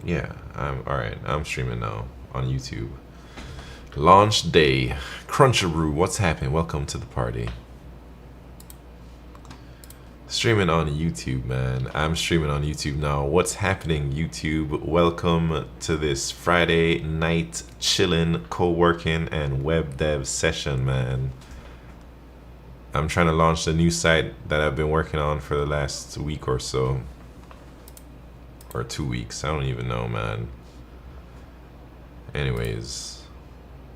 Yeah, I'm all right. I'm streaming now on YouTube. Launch day. Cruncheroo, what's happening? Welcome to the party. Streaming on YouTube, man. I'm streaming on YouTube now. What's happening, YouTube? Welcome to this Friday night chillin', co-working, and web dev session, man. I'm trying to launch the new site that I've been working on for the last week or so. Or 2 weeks. I don't even know, man. Anyways.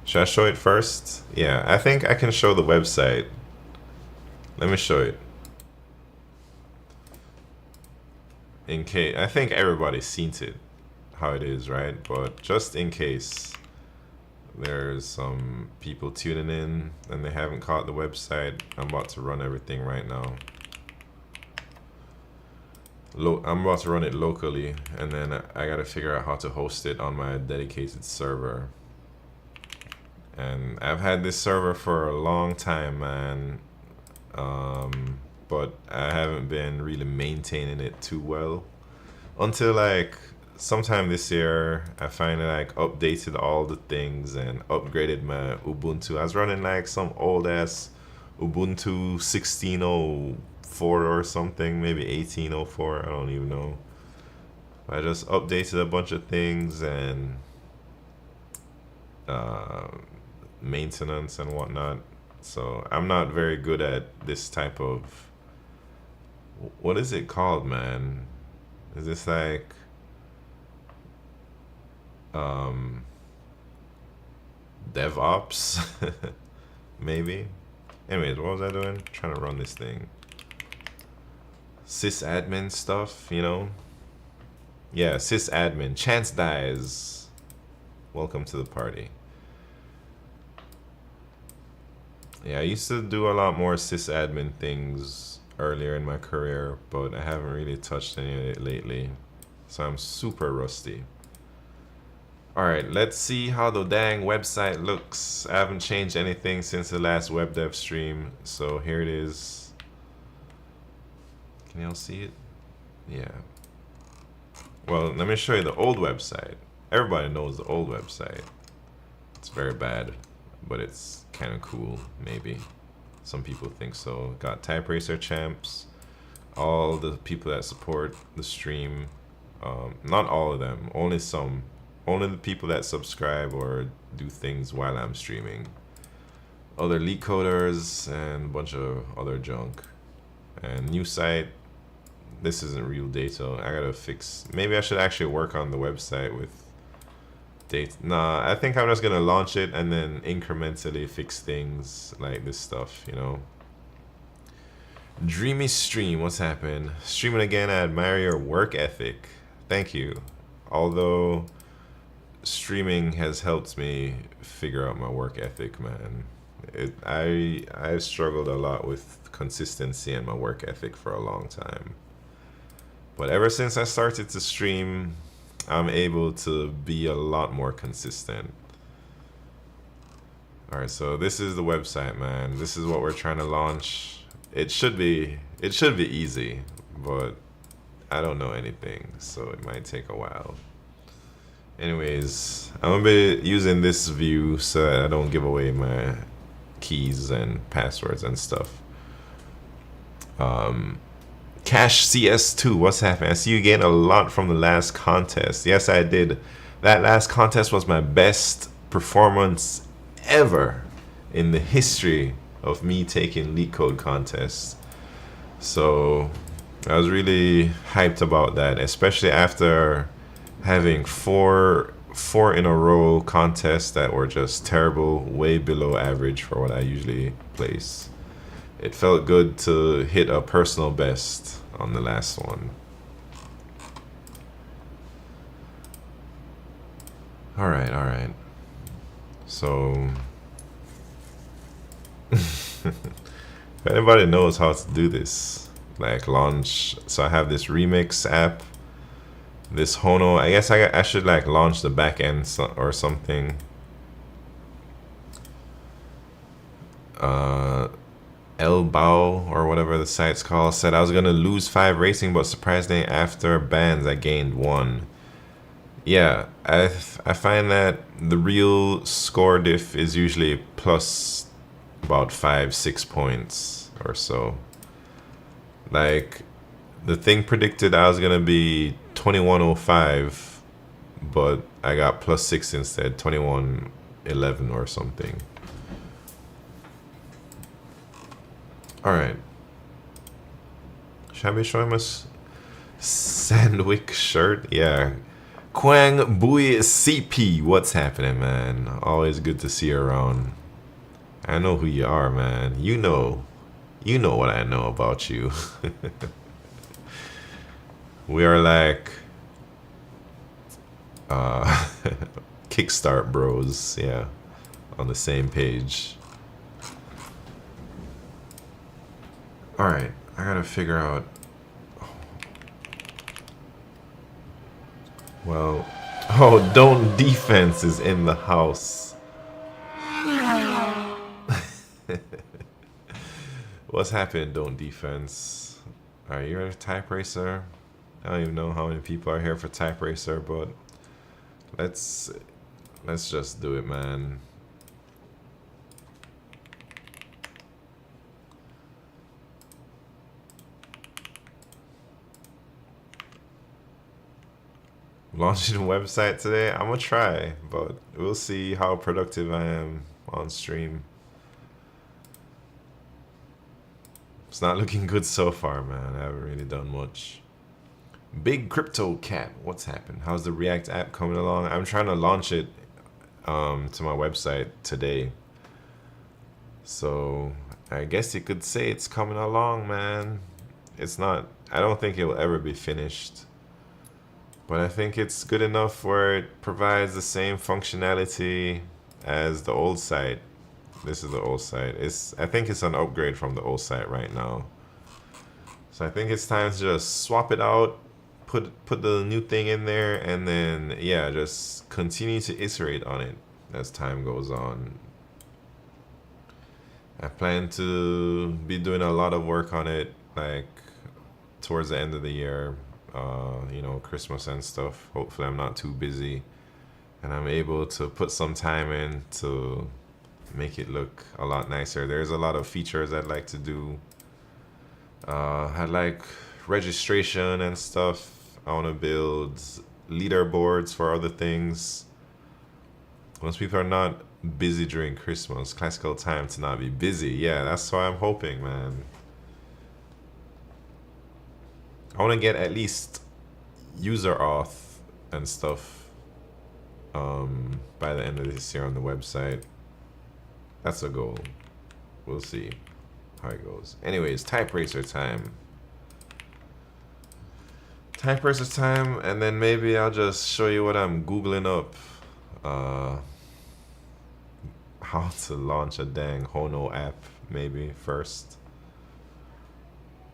Should I show it first? Yeah, I think I can show the website. Let me show it. In case, I think everybody's seen it, how it is, right? But just in case there's some people tuning in and they haven't caught the website, I'm about to run everything right now. I'm about to run it locally, and then I gotta figure out how to host it on my dedicated server. And I've had this server for a long time, man. But I haven't been really maintaining it too well until like sometime this year. I finally like updated all the things and upgraded my Ubuntu. I was running like some old ass Ubuntu 16.04 or something, maybe 18.04. I don't even know. I just updated a bunch of things and uh, maintenance and whatnot. So I'm not very good at this type of, what is it called, man? Is this like um DevOps? Maybe. Anyways, what was I doing? Trying to run this thing. Sysadmin stuff, you know? Yeah, sysadmin. Chance dies. Welcome to the party. Yeah, I used to do a lot more sysadmin things earlier in my career, but I haven't really touched any of it lately. So I'm super rusty. Alright, let's see how the dang website looks. I haven't changed anything since the last web dev stream, so here it is. Can y'all see it? Yeah. Well, let me show you the old website. Everybody knows the old website. It's very bad, but it's kind of cool, maybe. Some people think so. Got TypeRacer champs, all the people that support the stream. Not all of them, only some. Only the people that subscribe or do things while I'm streaming. Other LeetCoders and a bunch of other junk. And new site. This isn't real data. I gotta fix. Maybe I should actually work on the website with data. Nah, I think I'm just gonna launch it and then incrementally fix things like this stuff, you know. Dreamy stream, what's happened? Streaming again, I admire your work ethic. Thank you. Although streaming has helped me figure out my work ethic, man. I've struggled a lot with consistency and my work ethic for a long time. But ever since I started to stream, I'm able to be a lot more consistent. Alright, so this is the website, man. This is what we're trying to launch. It should be easy, but I don't know anything, so it might take a while. Anyways, I'm gonna be using this view so that I don't give away my keys and passwords and stuff. Cash CS2, what's happening? I see you gained a lot from the last contest. Yes, I did. That last contest was my best performance ever in the history of me taking LeetCode contests. So I was really hyped about that, especially after having four in a row contests that were just terrible, way below average for what I usually place. It felt good to hit a personal best on the last one. Alright. So if anybody knows how to do this, like launch, so I have this remix app, this Hono. I guess I should like launch the back end or something. Elbow or whatever the site's called said I was gonna lose 5 racing, but surprisingly after bans I gained 1. Yeah, I find that the real score diff is usually plus about 5-6 points or so. Like the thing predicted I was gonna be 2105, but I got +6 instead, 2111 or something. All right. Should I be showing my Sandwick shirt? Yeah. Quang Bui CP, what's happening, man? Always good to see you around. I know who you are, man. You know what I know about you. We are like Kickstart bros, yeah, on the same page. All right, I gotta figure out. Well, oh, don't defense is in the house. What's happening, don't defense? Are you a TypeRacer? I don't even know how many people are here for TypeRacer, but let's just do it, man. Launching a website today? I'm gonna try, but we'll see how productive I am on stream. It's not looking good so far, man. I haven't really done much. Big Crypto Cat, what's happened? How's the React app coming along? I'm trying to launch it to my website today. So I guess you could say it's coming along, man. It's not, I don't think it will ever be finished. But I think it's good enough where it provides the same functionality as the old site. This is the old site. I think it's an upgrade from the old site right now. So I think it's time to just swap it out, put the new thing in there, and then yeah, just continue to iterate on it as time goes on. I plan to be doing a lot of work on it, like towards the end of the year, you know, Christmas and stuff. Hopefully I'm not too busy and I'm able to put some time in to make it look a lot nicer. There's a lot of features I'd like to do. I like registration and stuff. I want to build leaderboards for other things. Most people are not busy during Christmas. Classical time to not be busy. Yeah, that's what I'm hoping, man. I want to get at least user auth and stuff by the end of this year on the website. That's a goal. We'll see how it goes. Anyways, TypeRacer time. TypeRacer time, and then maybe I'll just show you what I'm Googling up. How to launch a dang Hono app, maybe first.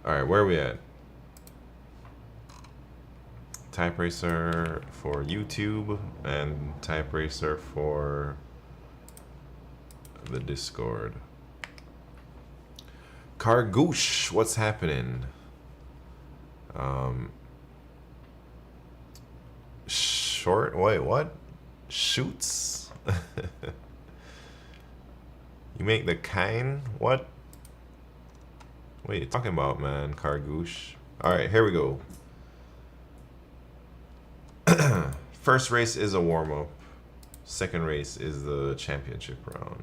Alright, where are we at? TypeRacer for YouTube and TypeRacer for the Discord. Cargouche, what's happening? Short, wait, what? Shoots? You make the kind? What? What are you talking about, man, Cargouche? Alright, here we go. First race is a warm-up. Second race is the championship round.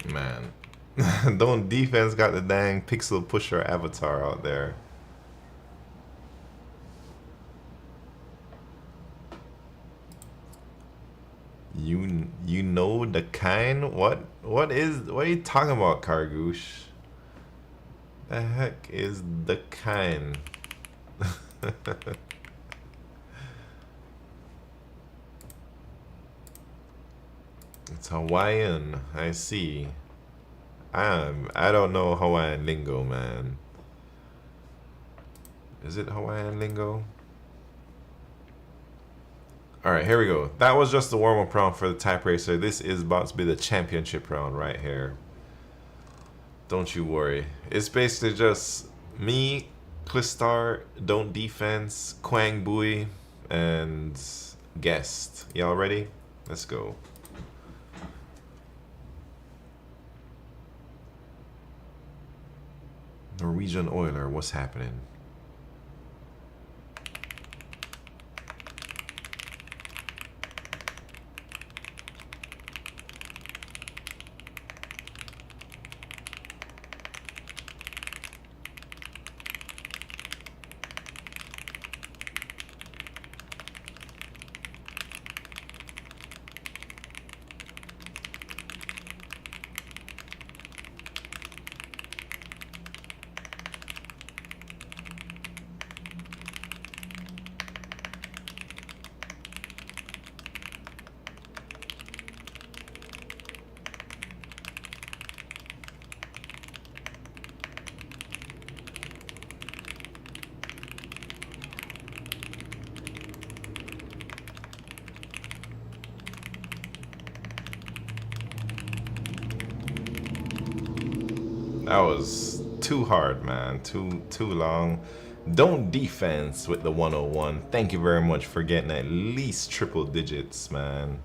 Man, don't defense got the dang pixel pusher avatar out there. You know the kind? What are you talking about, Cargouche? The heck is the kind? It's Hawaiian. I see. I don't know Hawaiian lingo, man. Is it Hawaiian lingo? Alright, here we go. That was just the warm-up round for the TypeRacer. This is about to be the championship round right here. Don't you worry. It's basically just me, Clistar, Don't Defense, Quang Bui, and Guest. Y'all ready? Let's go. Norwegian Oiler, what's happening? That was too hard, man. Too long. Don't Defense with the 101. Thank you very much for getting at least triple digits, man.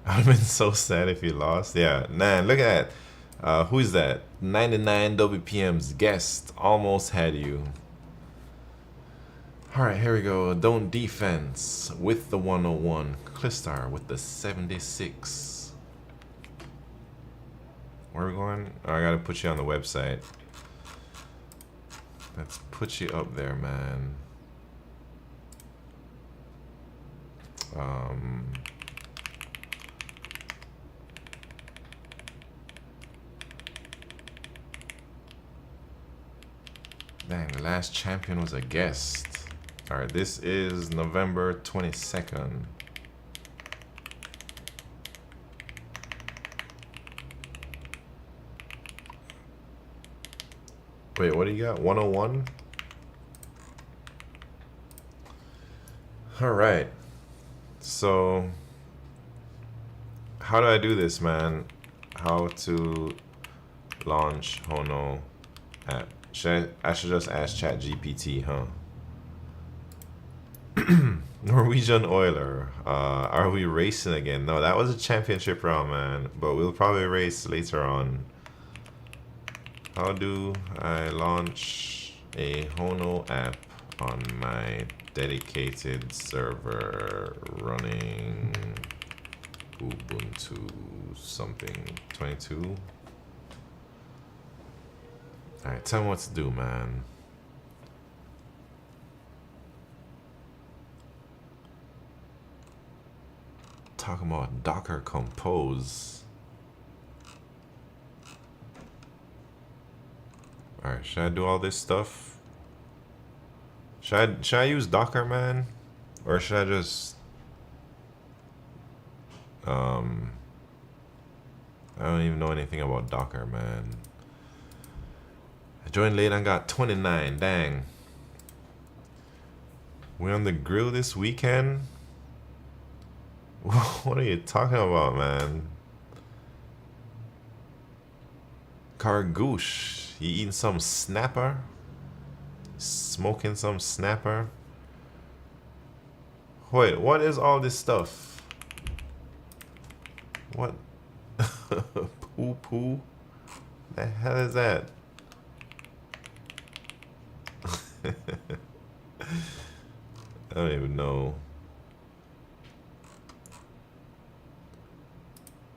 I would have been so sad if you lost. Yeah, man, look at that. Who is that? 99 WPM's Guest almost had you. Alright, here we go. Don't Defense with the 101. Clistar with the 76. Where are we going? Oh, I gotta put you on the website. Let's put you up there, man. Dang, the last champion was a Guest. Alright, this is November 22nd. Wait, what do you got? 101? Alright. So, how do I do this, man? How to launch Hono app? I should just ask ChatGPT, huh? Norwegian Oiler. Are we racing again? No, that was a championship round, man. But we'll probably race later on. How do I launch a Hono app on my dedicated server running Ubuntu something 22? Alright, tell me what to do, man. Talking about Docker Compose. Alright, should I do all this stuff? Should I use Docker, man? Or should I just I don't even know anything about Docker, man. I joined late and got 29, dang. We on the grill this weekend? What are you talking about, man? Cargouche, you eating some snapper? Smoking some snapper? Wait, what is all this stuff? What? Poo poo? The hell is that? I don't even know.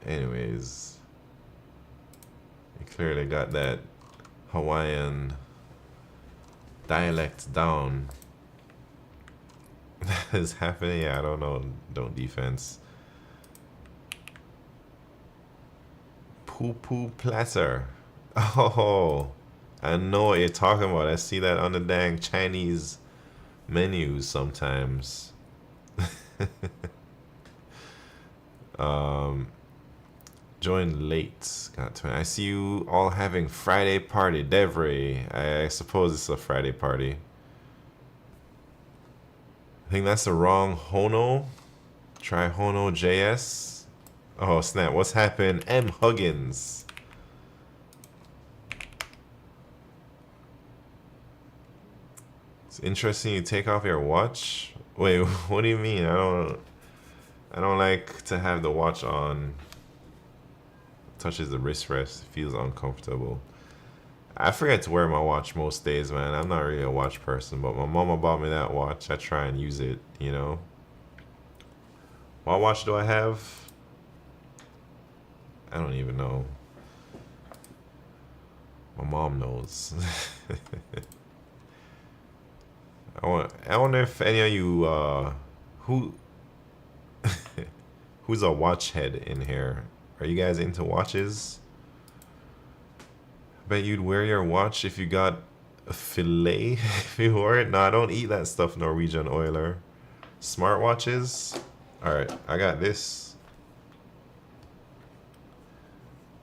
Anyways, you clearly got that Hawaiian dialect down. That is happening. Yeah, I don't know. Don't Defense. Poo poo platter. Oh, I know what you're talking about. I see that on the dang Chinese menus sometimes. Join late. Got 20. I see you all having Friday party. Devray. I suppose it's a Friday party. I think that's the wrong Hono. Try Hono JS. Oh snap! What's happened? M Huggins. It's interesting you take off your watch. Wait, what do you mean? I don't like to have the watch on. Touches the wrist rest, feels uncomfortable. I forget to wear my watch most days, man. I'm not really a watch person, but my mama bought me that watch. I try and use it, you know. What watch do I have? I don't even know. My mom knows. I wonder if any of you who's a watch head in here. Are you guys into watches? Bet you'd wear your watch if you got a fillet if you wore it. No, I don't eat that stuff, Norwegian oiler. Smartwatches? Alright, I got this.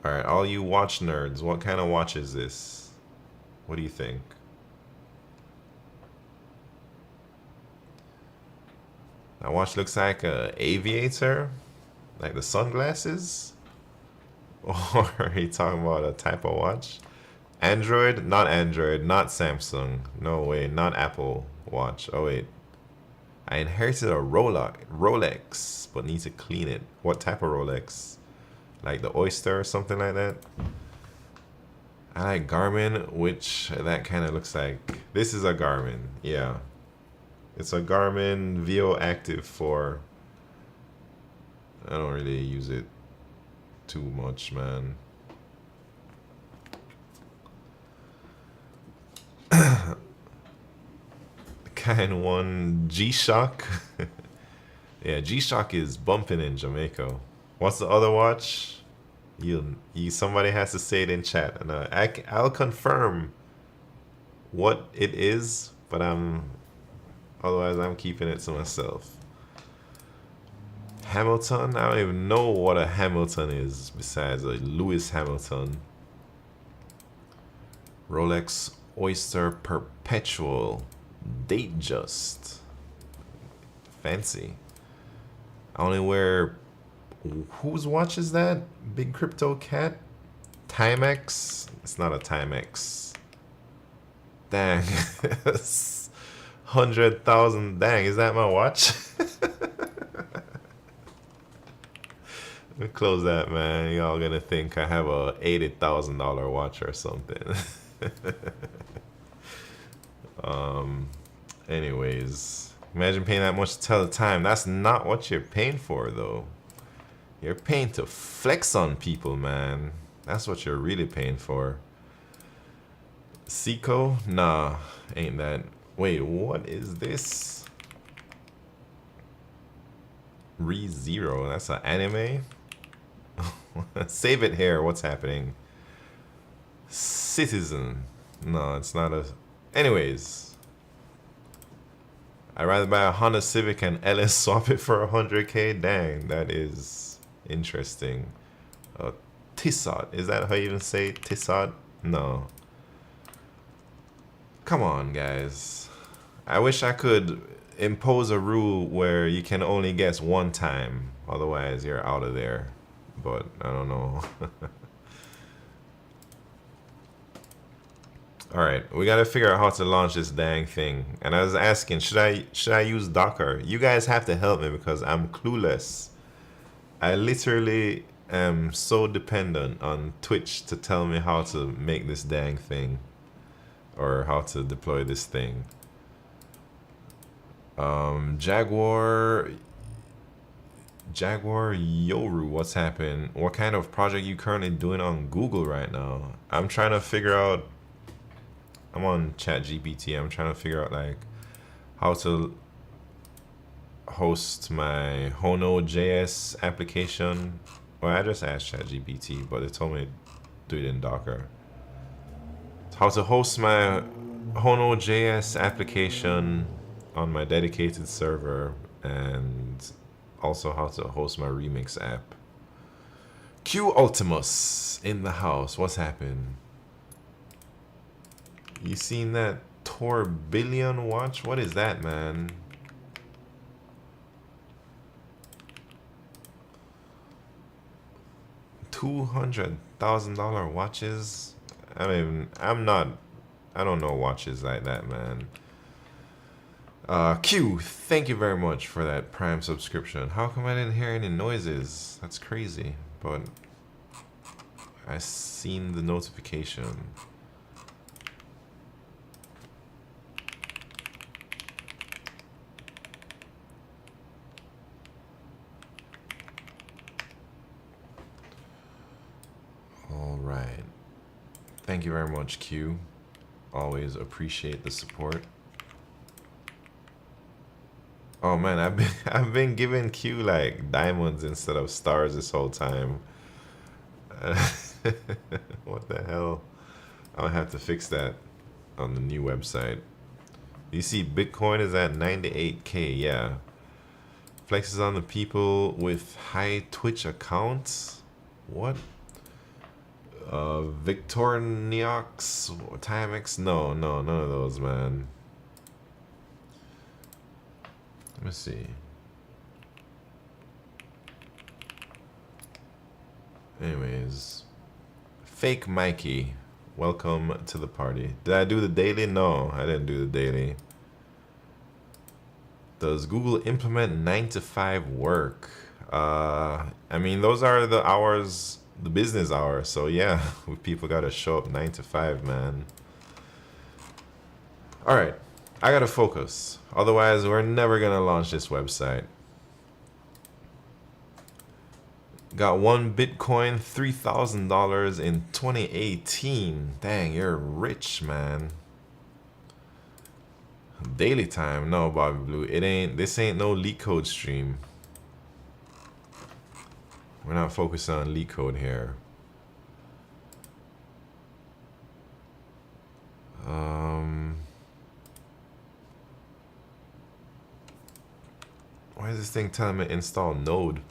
Alright, all you watch nerds, what kind of watch is this? What do you think? That watch looks like a aviator? Like the sunglasses? Or are you talking about a type of watch? Android? Not Android, not Samsung. No way, not Apple Watch. Oh wait. I inherited a Rolex, but need to clean it. What type of Rolex? Like the Oyster or something like that? I like Garmin, which that kind of looks like. This is a Garmin, yeah. It's a Garmin VO Active 4. I don't really use it too much, man. Kind one G-Shock. Yeah, G-Shock is bumping in Jamaica. What's the other watch? Somebody has to say it in chat, and I'll confirm what it is, but otherwise I'm keeping it to myself. Hamilton? I don't even know what a Hamilton is besides a Lewis Hamilton. Rolex Oyster Perpetual. Datejust. Fancy. I only wear... Whose watch is that? Big Crypto Cat? Timex? It's not a Timex. Dang. 100,000. Dang, is that my watch? Let me close that, man. Y'all gonna think I have a $80,000 watch or something. Anyways, imagine paying that much to tell the time. That's not what you're paying for, though. You're paying to flex on people, man. That's what you're really paying for. Seiko? Nah, ain't that. Wait, what is this? ReZero, that's an anime? Save it here, what's happening? Citizen. No, it's not a... Anyways. I'd rather buy a Honda Civic and LS swap it for 100K. Dang, that is interesting. Tissot. Is that how you even say Tissot? No. Come on, guys. I wish I could impose a rule where you can only guess one time. Otherwise, you're out of there. But I don't know. Alright, we gotta figure out how to launch this dang thing. And I was asking, should I use Docker? You guys have to help me because I'm clueless. I literally am so dependent on Twitch to tell me how to make this dang thing. Or how to deploy this thing. Jaguar Yoru, what's happened? What kind of project you currently doing on Google right now? I'm trying to figure out. I'm on ChatGPT. I'm trying to figure out like how to host my Hono.js application. Well, I just asked ChatGPT, but it told me to do it in Docker. How to host my Hono.js application on my dedicated server and Also how to host my remix app. Q Ultimus in the house. What's happened? You seen that Tourbillon watch? What is that, man? $200,000 watches? I mean, I don't know watches like that, man. Q, thank you very much for that Prime subscription. How come I didn't hear any noises? That's crazy, but I seen the notification. All right. Thank you very much, Q. Always appreciate the support. Oh man, I've been giving Q like diamonds instead of stars this whole time. What the hell? I'll have to fix that on the new website. You see Bitcoin is at 98K, yeah. Flexes on the people with high Twitch accounts. What? Victorinox, Timex? No, none of those, man. Let me see. Anyways, Fake Mikey, welcome to the party. Did I do the daily? No, I didn't do the daily. Does Google implement 9 to 5 work? I mean, those are the hours, the business hours. So yeah, people gotta show up 9 to 5, man. All right, I gotta focus. Otherwise, we're never gonna launch this website. Got one Bitcoin, $3,000 in 2018. Dang, you're rich, man. Daily time, no, Bobby Blue. This ain't no LeetCode stream. We're not focused on LeetCode here. Why is this thing telling me to install Node?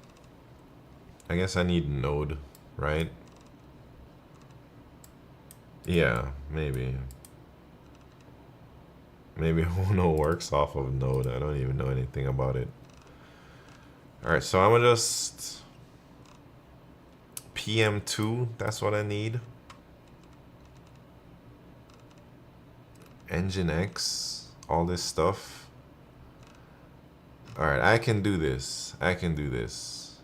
I guess I need Node, right? Yeah, maybe. Maybe Uno works off of Node. I don't even know anything about it. Alright, so I'm gonna just PM2, that's what I need. Nginx, all this stuff. Alright, I can do this. I can do this.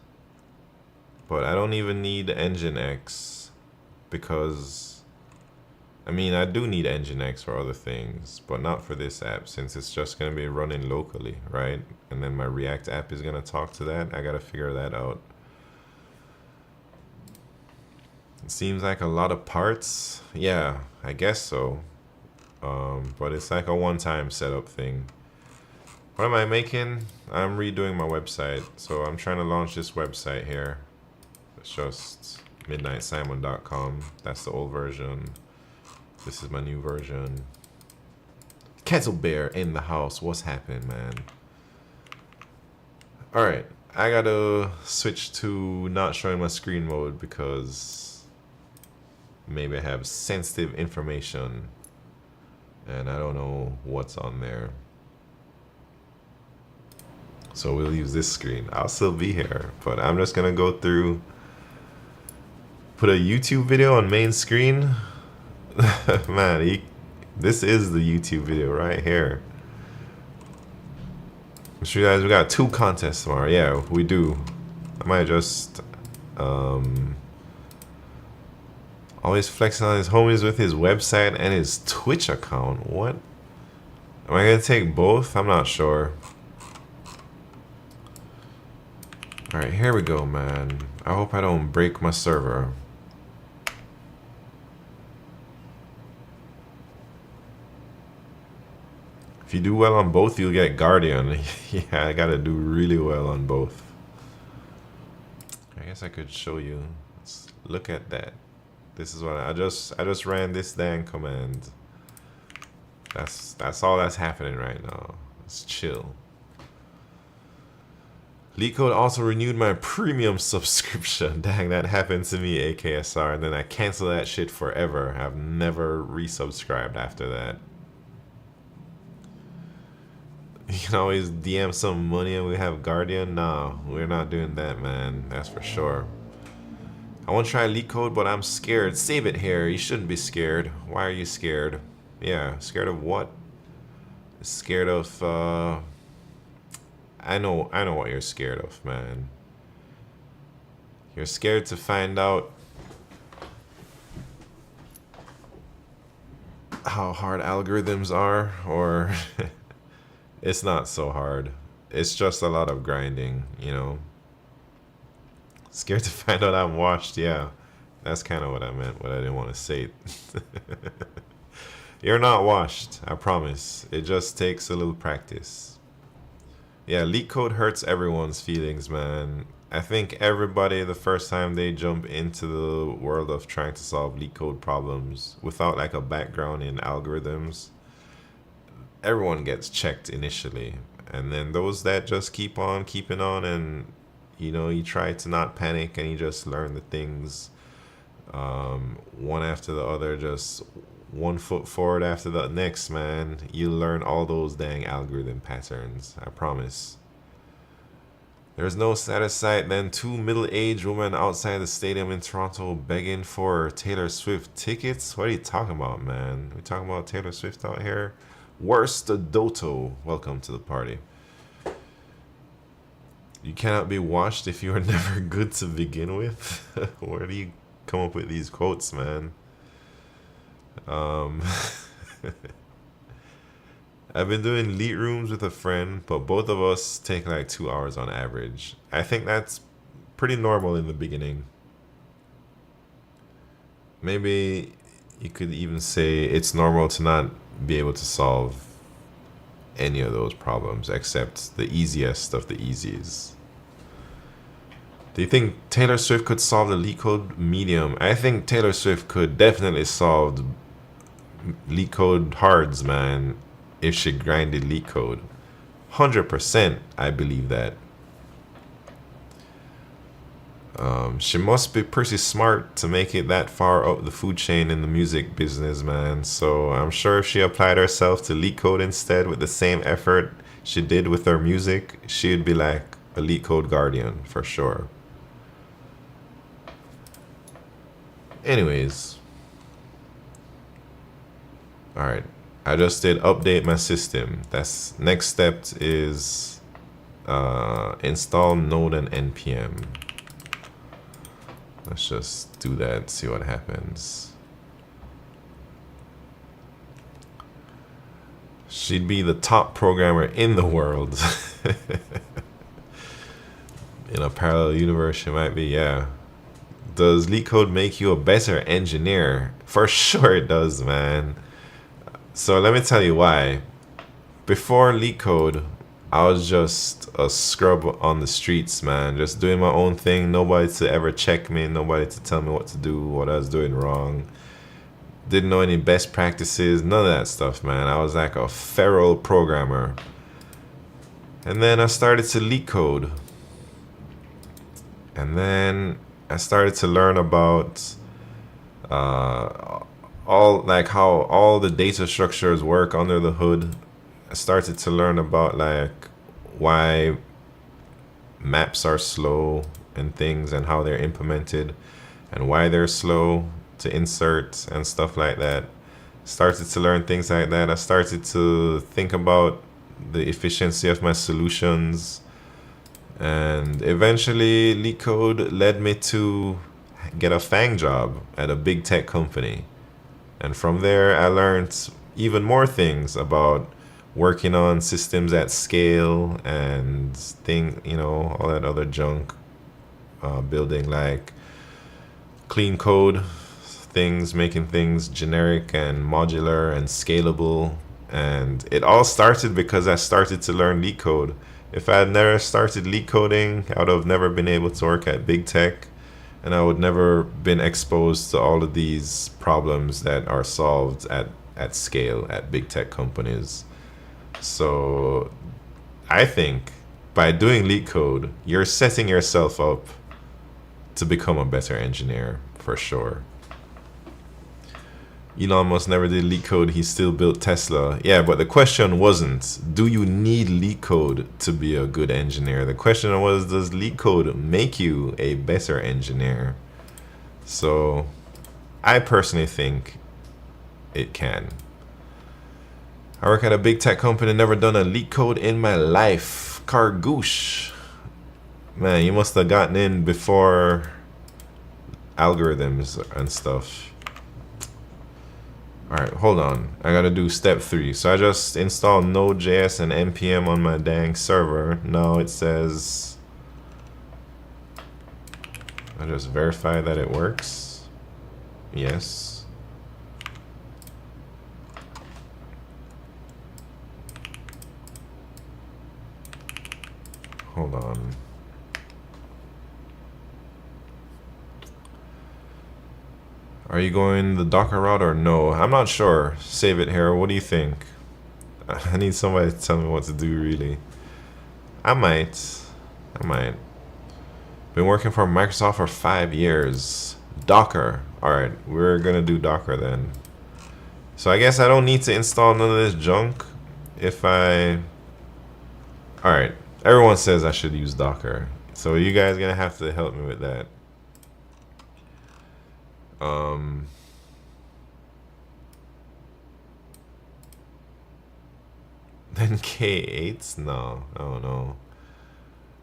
But I don't even need Nginx because, I mean, I do need Nginx for other things, but not for this app since it's just going to be running locally, right? And then my React app is going to talk to that. I got to figure that out. It seems like a lot of parts. Yeah, I guess so. But it's like a one-time setup thing. What am I making? I'm redoing my website. So I'm trying to launch this website here. It's just midnightsimon.com. That's the old version. This is my new version. Kettle Bear in the house. What's happening, man? Alright. I gotta switch to not showing my screen mode because maybe I have sensitive information and I don't know what's on there. So we'll use this screen. I'll still be here, but I'm just gonna go through, put a YouTube video on main screen. Man, this is the YouTube video right here. I'm sure you guys, we got 2 contests tomorrow. Yeah, we do. I might just always flexing on his homies with his website and his Twitch account. What? Am I gonna take both? I'm not sure. Alright, here we go, man. I hope I don't break my server. If you do well on both, you'll get Guardian. Yeah, I gotta do really well on both. I guess I could show you. Let's look at that. This is what I just ran this dang command. That's all that's happening right now. Let's chill. LeetCode also renewed my premium subscription. Dang, that happened to me, AKSR, and then I canceled that shit forever. I've never resubscribed after that. You can always DM some money and we have Guardian. No, we're not doing that, man. That's for sure. I want to try LeetCode, but I'm scared. Save it here. You shouldn't be scared. Why are you scared? Yeah, scared of what? Scared of, I know what you're scared of, man. You're scared to find out how hard algorithms are, or it's not so hard. It's just a lot of grinding, you know. Scared to find out I'm washed, yeah. That's kind of what I meant, but I didn't want to say it. You're not washed, I promise. It just takes a little practice. Yeah, LeetCode hurts everyone's feelings, man. I think everybody, the first time they jump into the world of trying to solve LeetCode problems without like a background in algorithms, everyone gets checked initially. And then those that just keep on keeping on, and you know, you try to not panic and you just learn the things one after the other, just one foot forward after the next, man. You learn all those dang algorithm patterns, I promise. There's no sadder sight than two middle-aged women outside the stadium in Toronto begging for Taylor Swift tickets. What are you talking about, man? We talking about Taylor Swift out here? Worst Doto, welcome to the party. You cannot be washed if you are never good to begin with. Where do you come up with these quotes, man? I've been doing Leet rooms with a friend, but both of us take like 2 hours on average. I think that's pretty normal in the beginning. Maybe you could even say it's normal to not be able to solve any of those problems except the easiest of the easies. Do you think Taylor Swift could solve the LeetCode medium? I think Taylor Swift could definitely solve LeetCode hards, man, if she grinded LeetCode. 100%, I believe that. She must be pretty smart to make it that far up the food chain in the music business, man. So I'm sure if she applied herself to LeetCode instead with the same effort she did with her music, she'd be like a LeetCode guardian for sure. Anyways. Alright. I just did update my system. That's next step is install node and npm. Let's just do that, see what happens. She'd be the top programmer in the world. In a parallel universe, she might be, yeah. Does LeetCode make you a better engineer? For sure it does, man. So let me tell you why. Before LeetCode, I was just a scrub on the streets, man. Just doing my own thing. Nobody to ever check me. Nobody to tell me what to do, what I was doing wrong. Didn't know any best practices. None of that stuff, man. I was like a feral programmer. And then I started to LeetCode. And then I started to learn about how all the data structures work under the hood. I started to learn about like why maps are slow and things, and how they're implemented and why they're slow to insert and stuff like that. Started to learn things like that. I started to think about the efficiency of my solutions, and eventually LeetCode led me to get a FANG job at a big tech company. And from there I learned even more things about working on systems at scale and all that other junk, building like clean code things, making things generic and modular and scalable. And it all started because I started to learn LeetCode. If I had never started LeetCoding, I would have never been able to work at big tech, and I would never been exposed to all of these problems that are solved at scale at big tech companies. So I think by doing LeetCode, you're setting yourself up to become a better engineer for sure. Elon Musk never did LeetCode, he still built Tesla. Yeah, but the question wasn't, do you need LeetCode to be a good engineer? The question was, does LeetCode make you a better engineer? So, I personally think it can. I work at a big tech company, never done a LeetCode in my life. Cargouche. Man, you must have gotten in before algorithms and stuff. Alright, hold on. I gotta do step 3. So I just installed Node.js and npm on my dang server. Now it says I just verify that it works. Yes. Hold on. Are you going the Docker route or no? I'm not sure. Save it here. What do you think? I need somebody to tell me what to do, really. I might. Been working for Microsoft for 5 years. Docker. Alright, we're gonna do Docker then. So I guess I don't need to install none of this junk if I... Alright, everyone says I should use Docker. So you guys gonna have to help me with that. Then K8s? No, I don't know.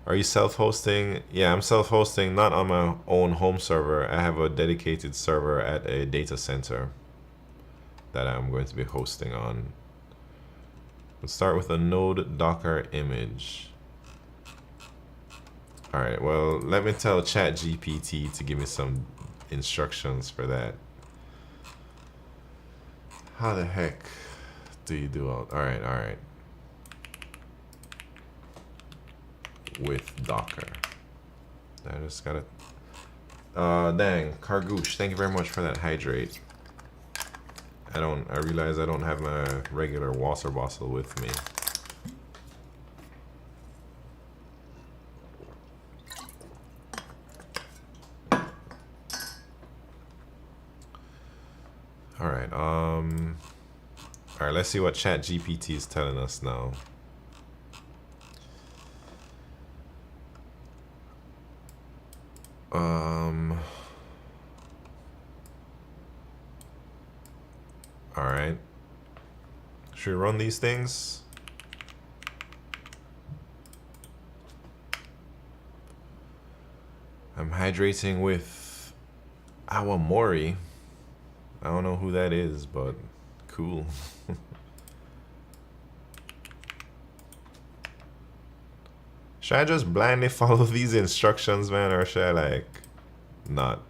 Are you self-hosting? Yeah, I'm self-hosting, not on my own home server. I have a dedicated server at a data center that I'm going to be hosting on. Let's start with a node Docker image. Alright, well, let me tell ChatGPT to give me some instructions for that. How the heck do you do all? Alright. With Docker. I just gotta... dang, Cargouche, thank you very much for that hydrate. I realize I don't have my regular water bottle with me. Alright, alright, let's see what ChatGPT is telling us now. Alright. Should we run these things? I'm hydrating with Awamori. I don't know who that is, but cool. Should I just blindly follow these instructions, man, or should I, like, not?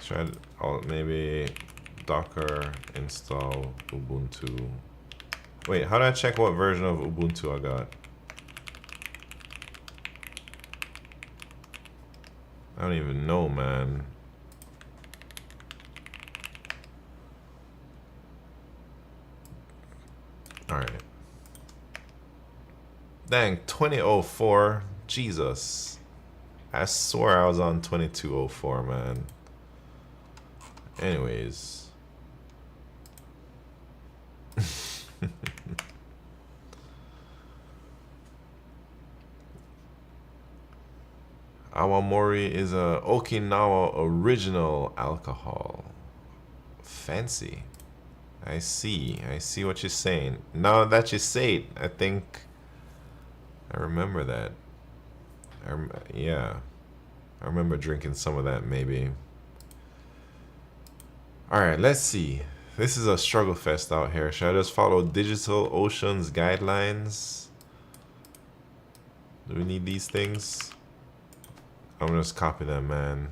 Should I, maybe Docker install Ubuntu. Wait, how do I check what version of Ubuntu I got? I don't even know, man. Alright. Dang, 2004. Jesus. I swear I was on 2204, man. Anyways. Awamori is a Okinawa original alcohol. Fancy. I see what you're saying. Now that you say it, I think I remember that. Yeah. I remember drinking some of that, maybe. Alright, let's see. This is a struggle fest out here. Should I just follow DigitalOcean's guidelines? Do we need these things? I'm gonna just copy them, man.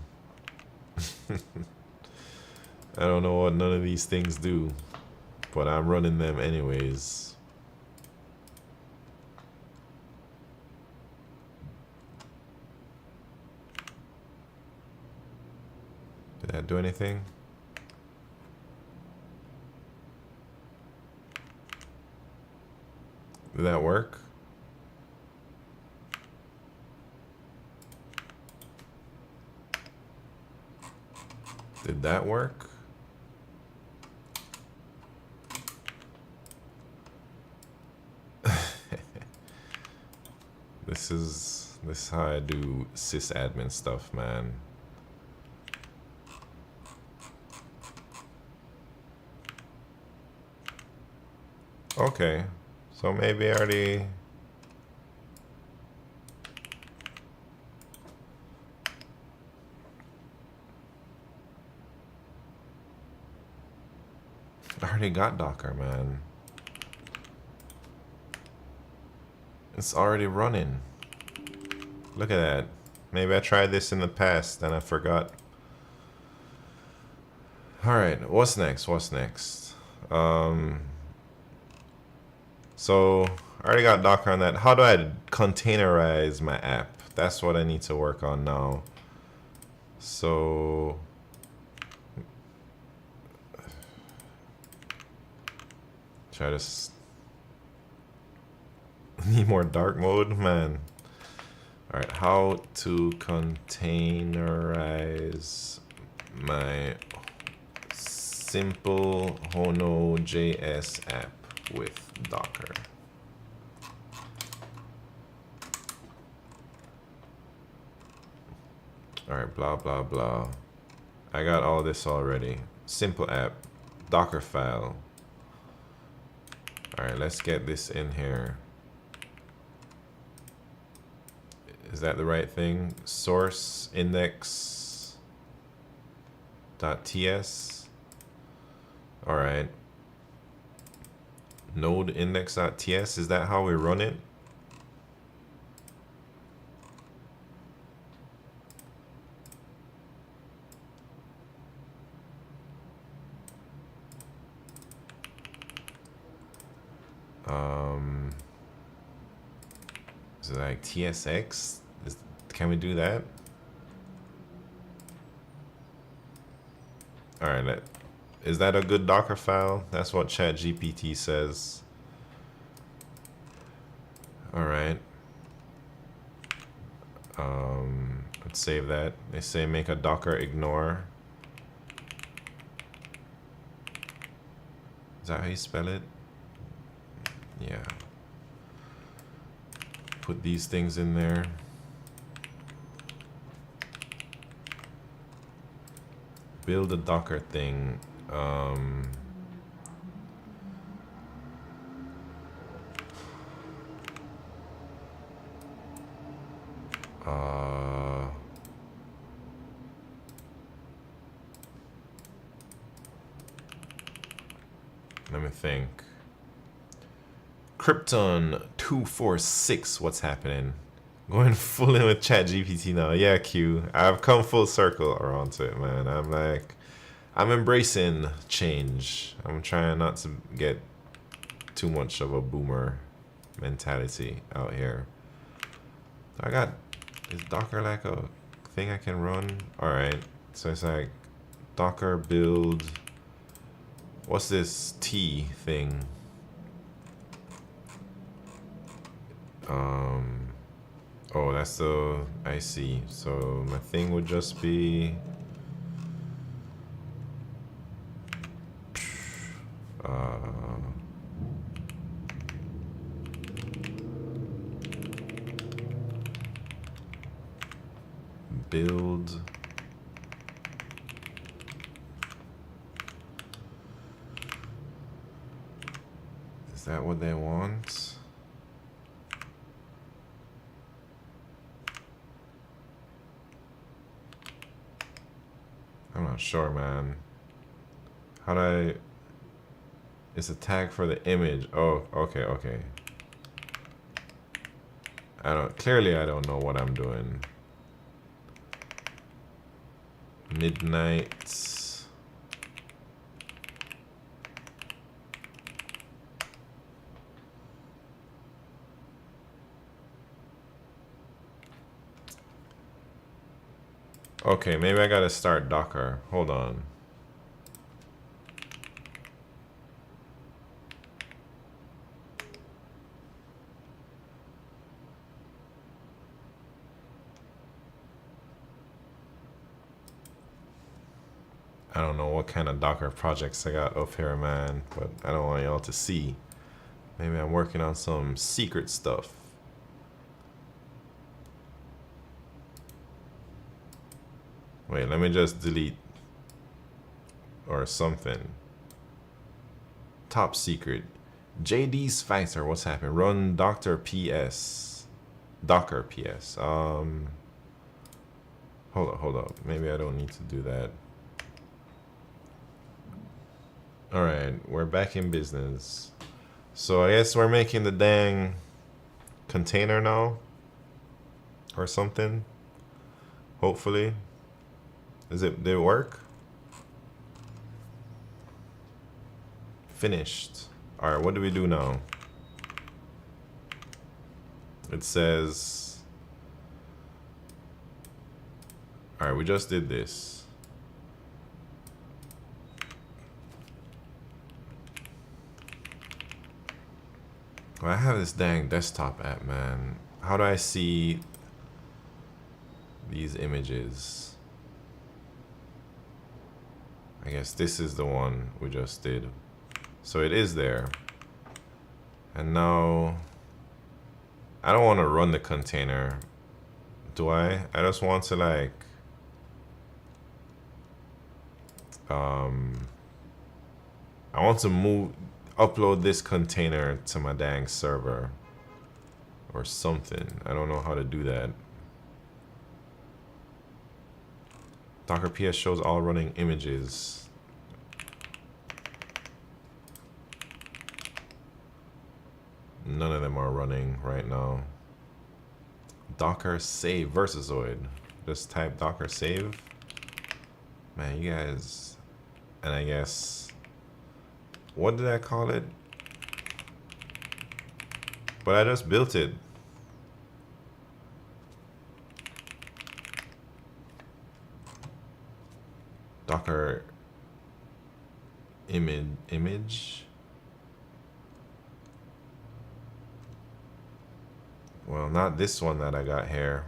I don't know what none of these things do, but I'm running them anyways. Did that do anything? Did that work? Did that work? This is how I do sysadmin stuff, man. Okay, so maybe I already got Docker, man. It's already running. Look at that. Maybe I tried this in the past and I forgot. Alright, what's next? What's next? So I already got Docker on that. How do I containerize my app? That's what I need to work on now. So try to need more dark mode, man. All right, how to containerize my simple Hono.js app with Docker. All right, blah, blah, blah. I got all this already. Simple app, Docker file. All right, let's get this in here. Is that the right thing? Source index.ts. All right. Node index.ts. Is that how we run it? Is it like TSX? Can we do that? All right, is that a good Docker file? That's what ChatGPT says. All right. Let's save that. They say make a Docker ignore. Is that how you spell it? Yeah. Put these things in there. Build a Docker thing. Let me think. Krypton246, what's happening? Going full in with ChatGPT now. Yeah, Q. I've come full circle around to it, man. I'm embracing change. I'm trying not to get too much of a boomer mentality out here. Is Docker like a thing I can run? All right. So it's like Docker build. What's this T thing? Oh, that's the, I see. So my thing would just be build is that what they want? I'm not sure, man. It's a tag for the image. Oh, okay. Clearly I don't know what I'm doing. Midnight. Okay, maybe I gotta start Docker. Hold on. I don't know what kind of Docker projects I got up here, man, but I don't want y'all to see. Maybe I'm working on some secret stuff. Wait, let me just delete or something. Top secret. JD's Fighter, what's happening? Run Docker PS. Docker PS. Hold up. Maybe I don't need to do that. Alright, we're back in business. So I guess we're making the dang container now. Or something. Hopefully. Did it work? Finished. Alright, what do we do now? It says... Alright, we just did this. Well, I have this dang desktop app, man. How do I see these images? I guess this is the one we just did. So it is there. And now I don't want to run the container. Do I? I just want to like I want to upload this container to my dang server or something. I don't know how to do that. Docker PS shows all running images. None of them are running right now. Docker save Versazoid. Just type Docker save. Man, you guys. And I guess, what did I call it? But I just built it. Docker image. Well, not this one that I got here.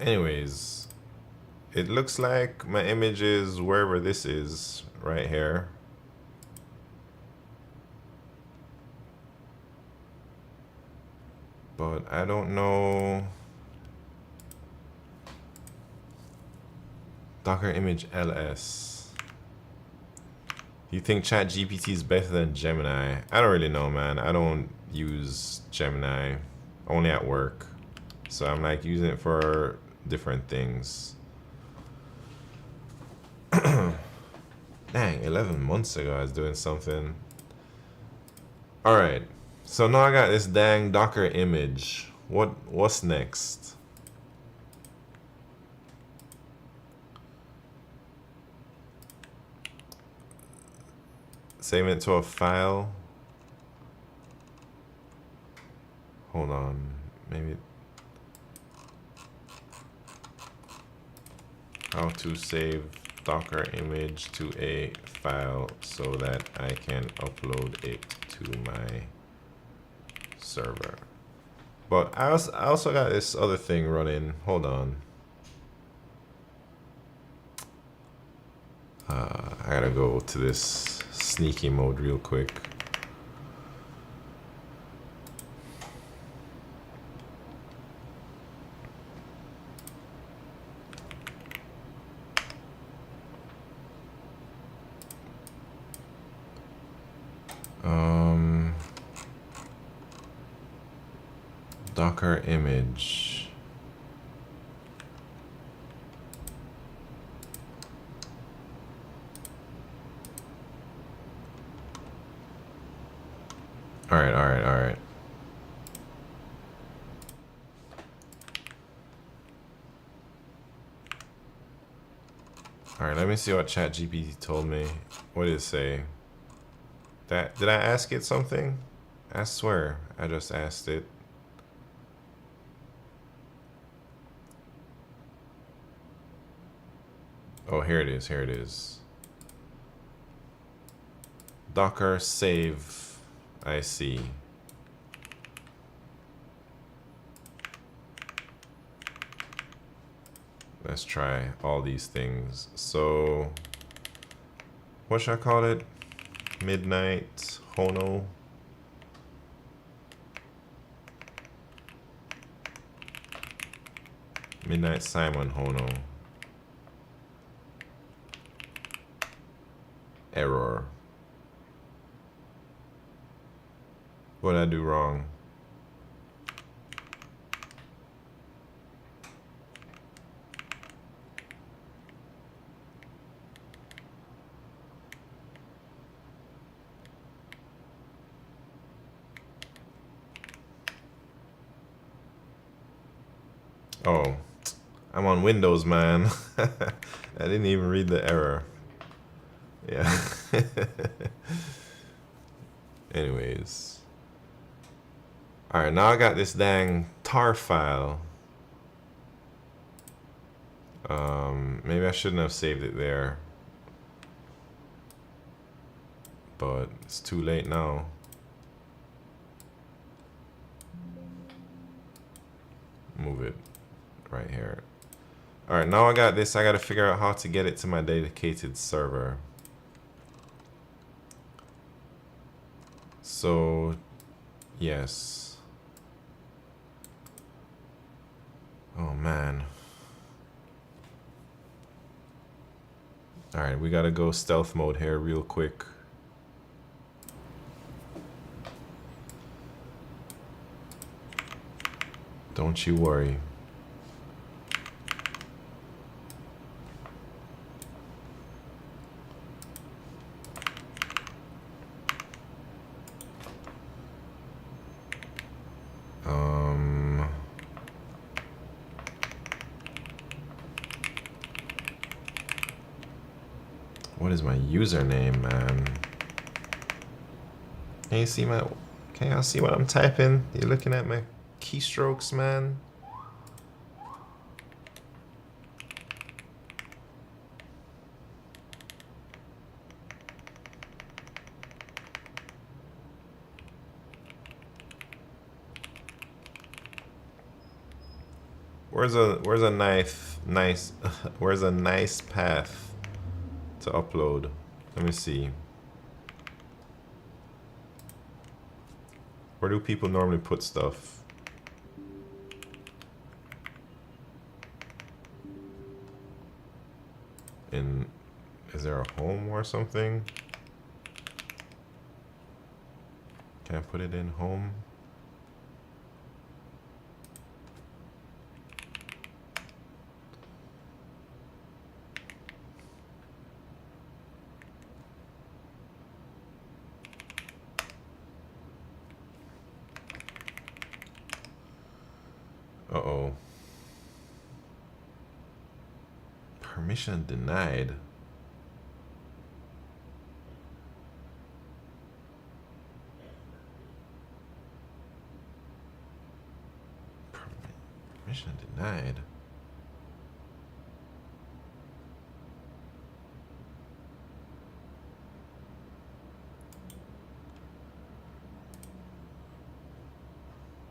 Anyways, it looks like my image is wherever this is, right here. But I don't know. Docker image ls. You think ChatGPT is better than Gemini? I don't really know, man. I don't use Gemini, only at work. So I'm like using it for different things. Dang, 11 months ago I was doing something. All right. So now I got this dang Docker image. What's next? Save it to a file. Hold on. Maybe. How to save Docker image to a file so that I can upload it to my server. But I also got this other thing running. Hold on. I gotta go to this sneaky mode real quick. Docker image. All right. All right, let me see what ChatGPT told me. What did it say? Did I ask it something? I swear, I just asked it. Oh, here it is. Here it is. Docker save. I see. Let's try all these things. So, what should I call it? Midnight Hono. Midnight Simon Hono. Error. What did I do wrong? Oh, I'm on Windows, man. I didn't even read the error. Yeah. Anyways. Alright, now I got this dang tar file. Maybe I shouldn't have saved it there. But it's too late now. Move it right here. Alright, now I got this. I got to figure out how to get it to my dedicated server. So, yes. Oh, man. Alright, we got to go stealth mode here real quick. Don't you worry. What is my username, man? Can you see my? Can y'all see what I'm typing? You're looking at my keystrokes, man. Where's a nice where's a nice path to upload? Let me see. Where do people normally put stuff? Is there a home or something? Can I put it in home? Uh-oh. Permission denied. Permission denied.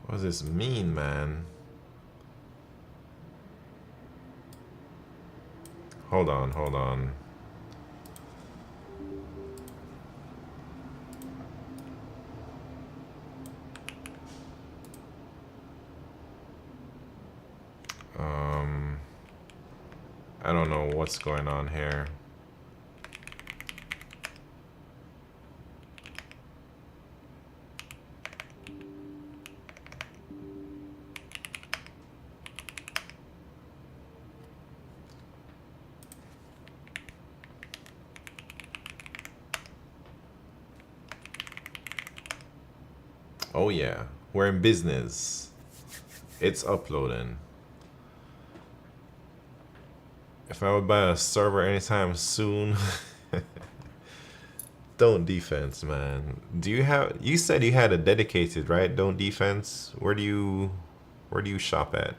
What does this mean, man? Hold on, hold on. I don't know what's going on here. Oh yeah, we're in business. It's uploading. If I would buy a server anytime soon. Don't defense, man. Do you have? You said you had a dedicated, right? Don't defense. Where do you shop at?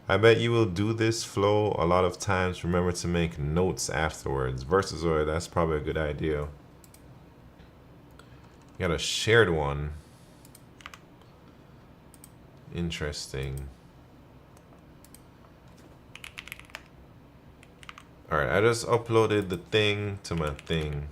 I bet you will do this flow a lot of times. Remember to make notes afterwards. Versusoid, that's probably a good idea. You got a shared one. Interesting. Alright, I just uploaded the thing to my thing.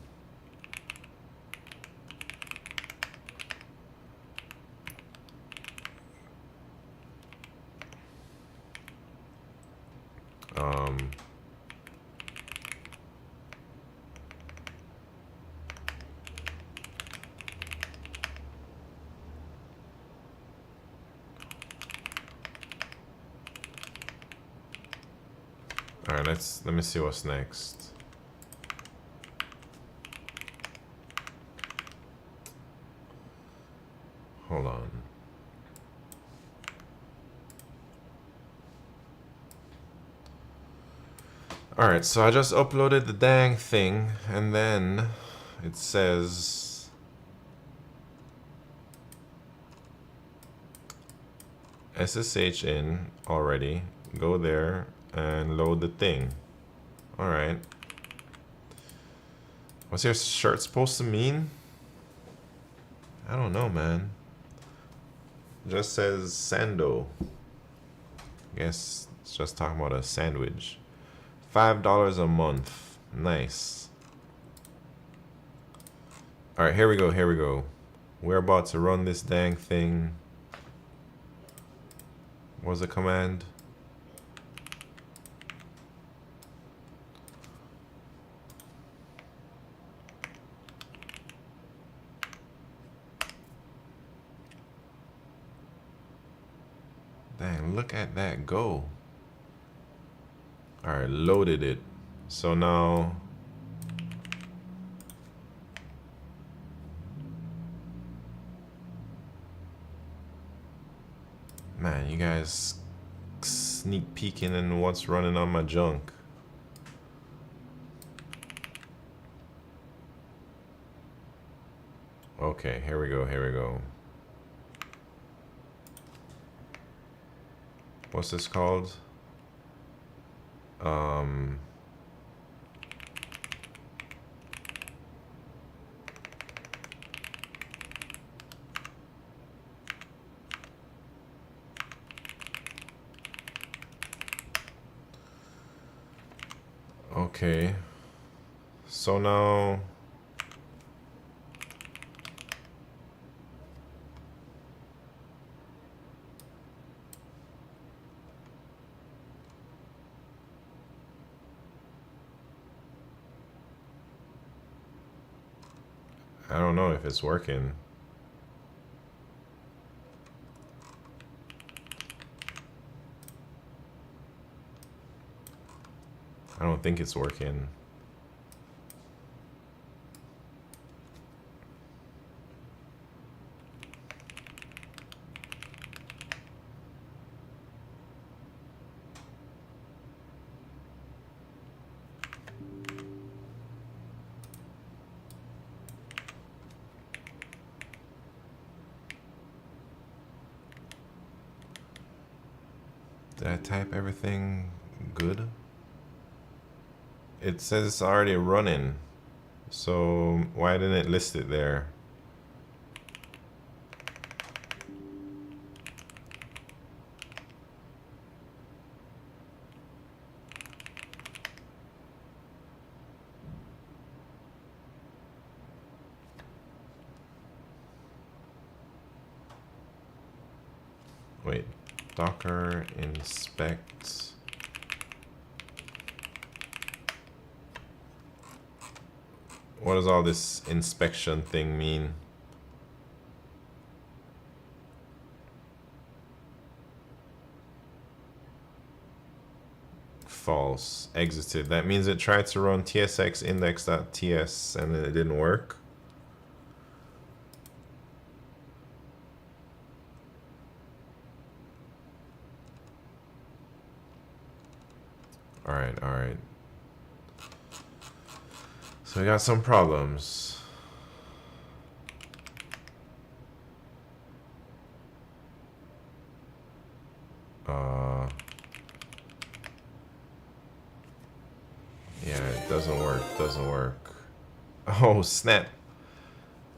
Alright, let me see what's next. Hold on. Alright, so I just uploaded the dang thing, and then it says SSH in already. Go there and load the thing. Alright. What's your shirt supposed to mean? I don't know, man. It just says Sando. Guess it's just talking about a sandwich. $5 a month. Nice. Alright, here we go, here we go. We're about to run this dang thing. What was the command? Dang, look at that go. Alright, loaded it. So now man, you guys sneak peeking in what's running on my junk. Okay, here we go, here we go. What's this called? Okay, so now I don't know if it's working. I don't think it's working. Did I type everything good? It says it's already running, so why didn't it list it there? Wait, Docker inspect. What does all this inspection thing mean? False. Exited. That means it tried to run tsx index.ts and it didn't work. Alright, alright. So we got some problems. Doesn't work, doesn't work. Oh, snap.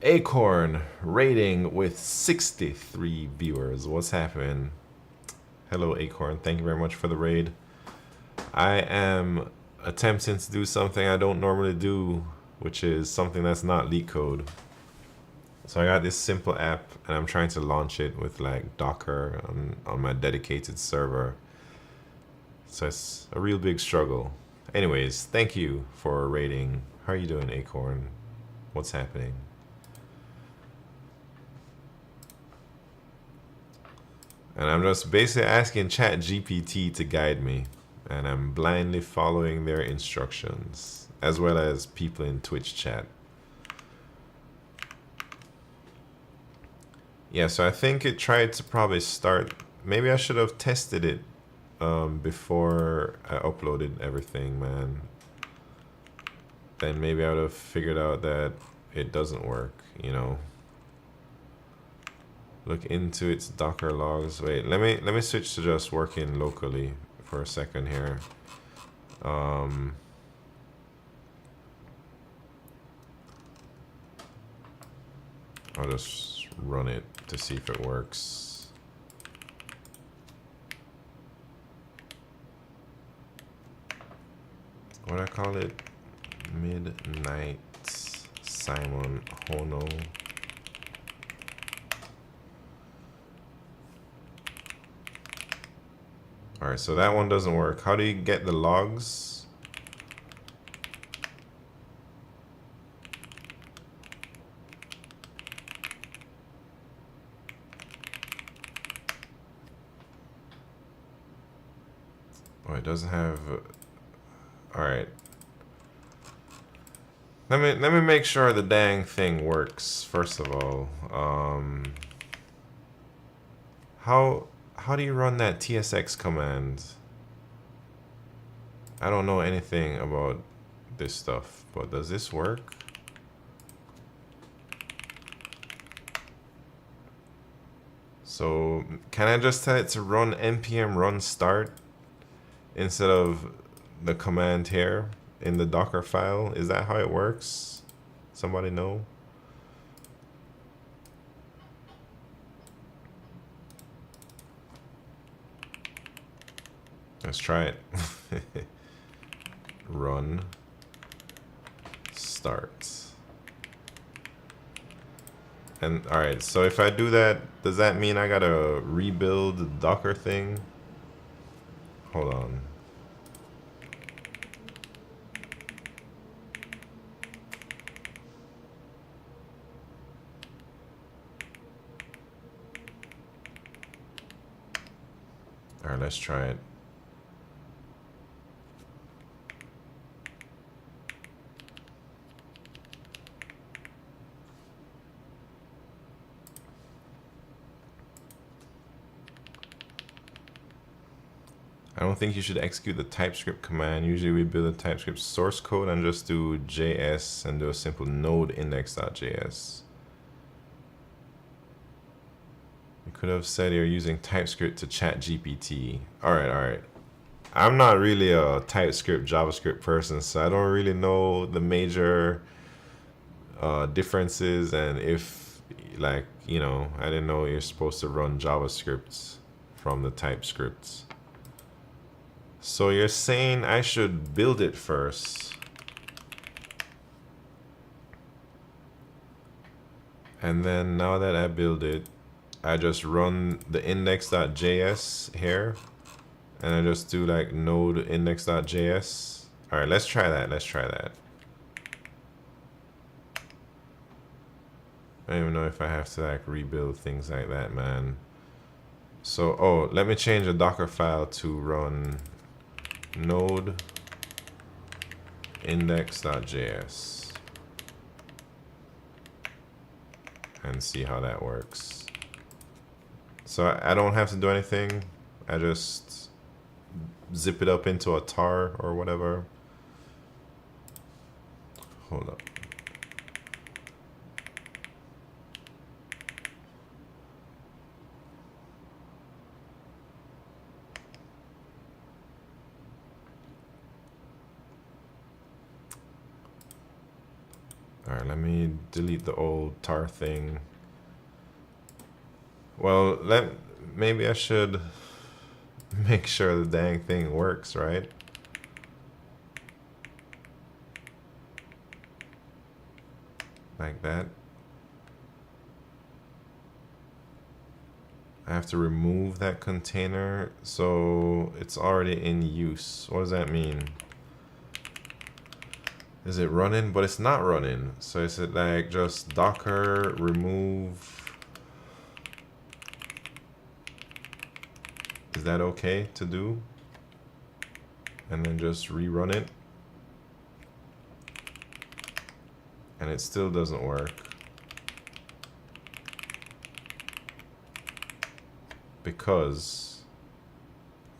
Acorn rating with 63 viewers. What's happening? Hello, Acorn. Thank you very much for the raid. I am attempting to do something I don't normally do, which is something that's not LeetCode. So I got this simple app, and I'm trying to launch it with like Docker on my dedicated server. So it's a real big struggle. Anyways, thank you for rating. How are you doing, Acorn? What's happening? And I'm just basically asking ChatGPT to guide me. And I'm blindly following their instructions, as well as people in Twitch chat. Yeah, so I think it tried to probably start. Maybe I should have tested it before I uploaded everything, man. Then maybe I would have figured out that it doesn't work, you know. Look into its Docker logs. Wait, let me switch to just working locally for a second here. I'll just run it to see if it works. What do I call it? Midnight Simon Hono. Alright, so that one doesn't work. How do you get the logs? Oh, it doesn't have. Alright. Let me make sure the dang thing works first of all. How do you run that TSX command? I don't know anything about this stuff, but does this work? So can I just tell it to run npm run start instead of the command here in the Docker file? Is that how it works? Somebody know? Let's try it. Run start. And alright, so if I do that, does that mean I gotta rebuild the Docker thing? Hold on. Alright, let's try it. I don't think you should execute the TypeScript command. Usually we build a TypeScript source code and just do JS and do a simple node index.js. You could have said you're using TypeScript to ChatGPT. Alright. I'm not really a TypeScript, JavaScript person, so I don't really know the major differences, and if, like, you know, I didn't know you're supposed to run JavaScript from the TypeScript. So you're saying I should build it first. And then now that I build it, I just run the index.js here. And I just do like node index.js. Alright, let's try that. Let's try that. I don't even know if I have to like rebuild things like that, man. So, oh, let me change the Docker file to run node index.js and see how that works. So I don't have to do anything. I just zip it up into a tar or whatever. Hold up. Alright, let me delete the old tar thing. Well, maybe I should make sure the dang thing works, right? Like that. I have to remove that container, so it's already in use. What does that mean? Is it running? But it's not running. So is it like just docker remove? Is that okay to do? And then just rerun it? And it still doesn't work. Because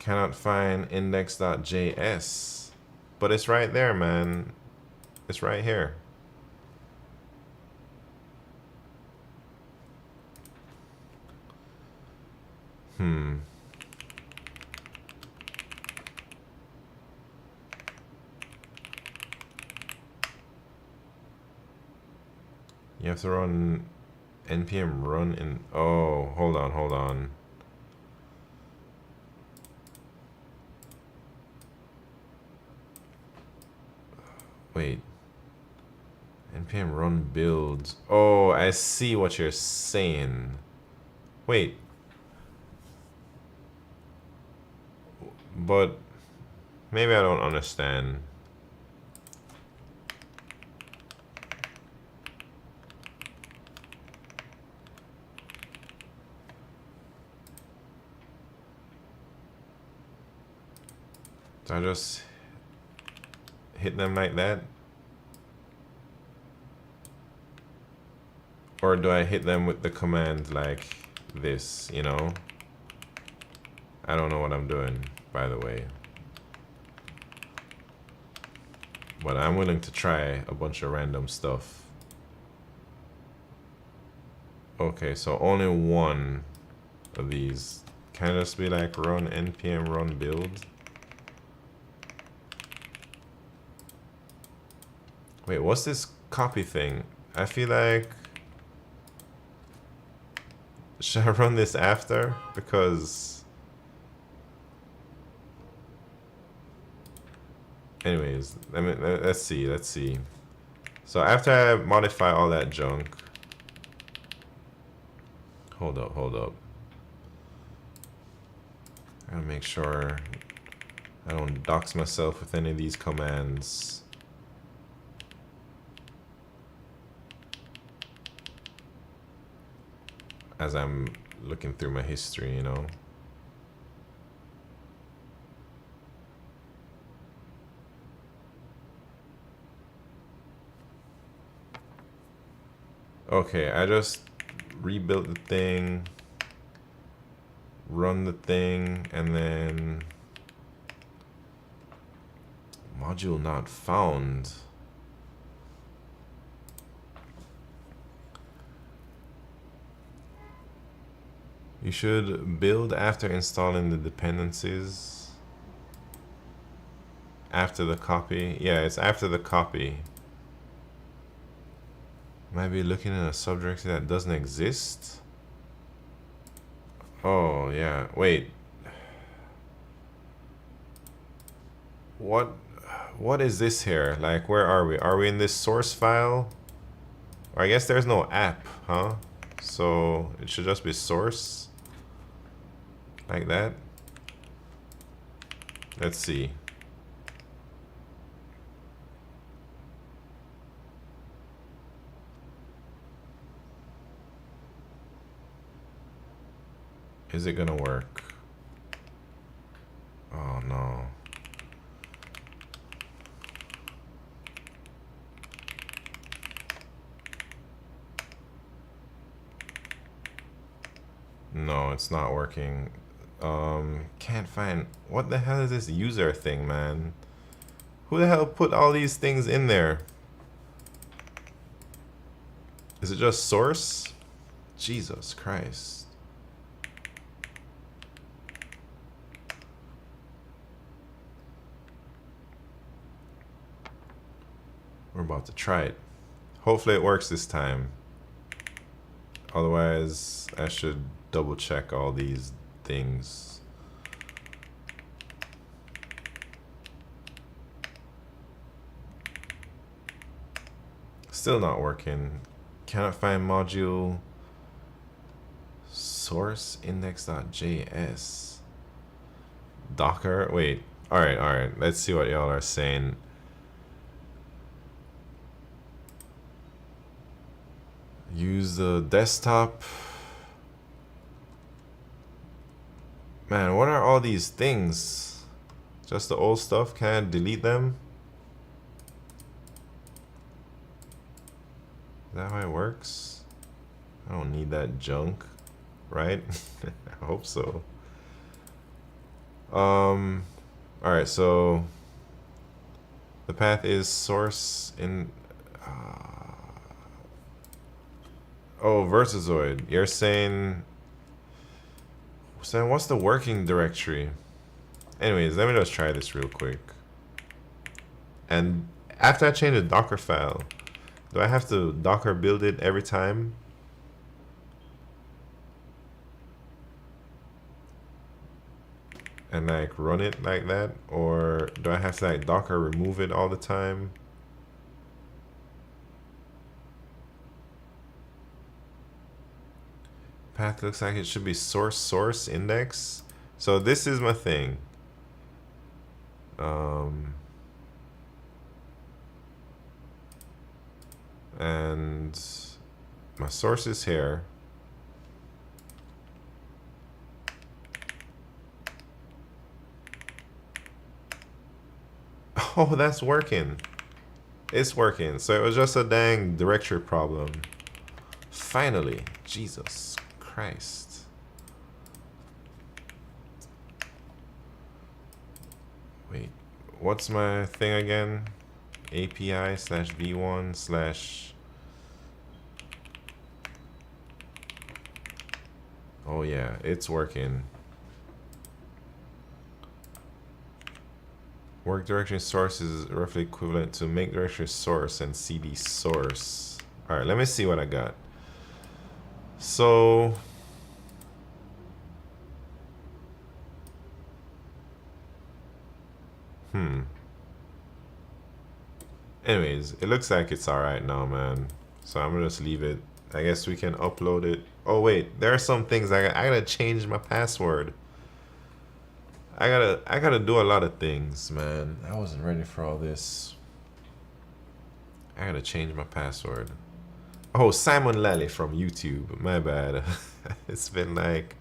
cannot find index.js. But it's right there, man. It's right here. You have to run npm run in. Oh, hold on. Wait. npm run builds. Oh, I see what you're saying. Wait. But maybe I don't understand. Do I just hit them like that? Or do I hit them with the command like this, you know? I don't know what I'm doing, by the way. But I'm willing to try a bunch of random stuff. Okay, so only one of these. Can it just be like run npm run build? Wait, what's this copy thing? I feel like... Should I run this after? Because... Anyways, let's see. So after I modify all that junk... Hold up. I gotta make sure I don't dox myself with any of these commands. As I'm looking through my history, you know. Okay, I just rebuilt the thing, run the thing, and then module not found. You should build after installing the dependencies. After the copy. Yeah, it's after the copy. Might be looking in a subdirectory that doesn't exist. Oh, yeah. Wait. What is this here? Like, where are we? Are we in this source file? Or I guess there's no app, huh? So it should just be source. Like that. Let's see. Is it gonna work? Oh no. No, it's not working. Can't find... What the hell is this user thing, man? Who the hell put all these things in there? Is it just source? Jesus Christ. We're about to try it. Hopefully it works this time. Otherwise, I should double check all these things. Still not working. Cannot find module source index.js. Docker, wait. All right. Let's see what y'all are saying. Use the desktop. Man, what are all these things? Just the old stuff? Can I delete them? Is that how it works? I don't need that junk, right? I hope so. Alright, so the path is source in oh, Vertizoid. You're saying what's the working directory? Anyways, let me just try this real quick. And after I change the Docker file, do I have to Docker build it every time? And like run it like that? Or do I have to like Docker remove it all the time? Path looks like it should be source index. So this is my thing. And my source is here. Oh, that's working. It's working. So it was just a dang directory problem. Finally. Jesus Christ. Wait, what's my thing again? API/v1/ oh yeah, it's working. Work directory source is roughly equivalent to make directory source and cd source. All right, let me see what I got. So anyways, it looks like it's all right now, man. So I'm gonna just leave it. I guess we can upload it. Oh wait, there are some things I gotta change my password. I gotta do a lot of things, man. I wasn't ready for all this. I gotta change my password. Oh, Simon Lally from YouTube. My bad. It's been like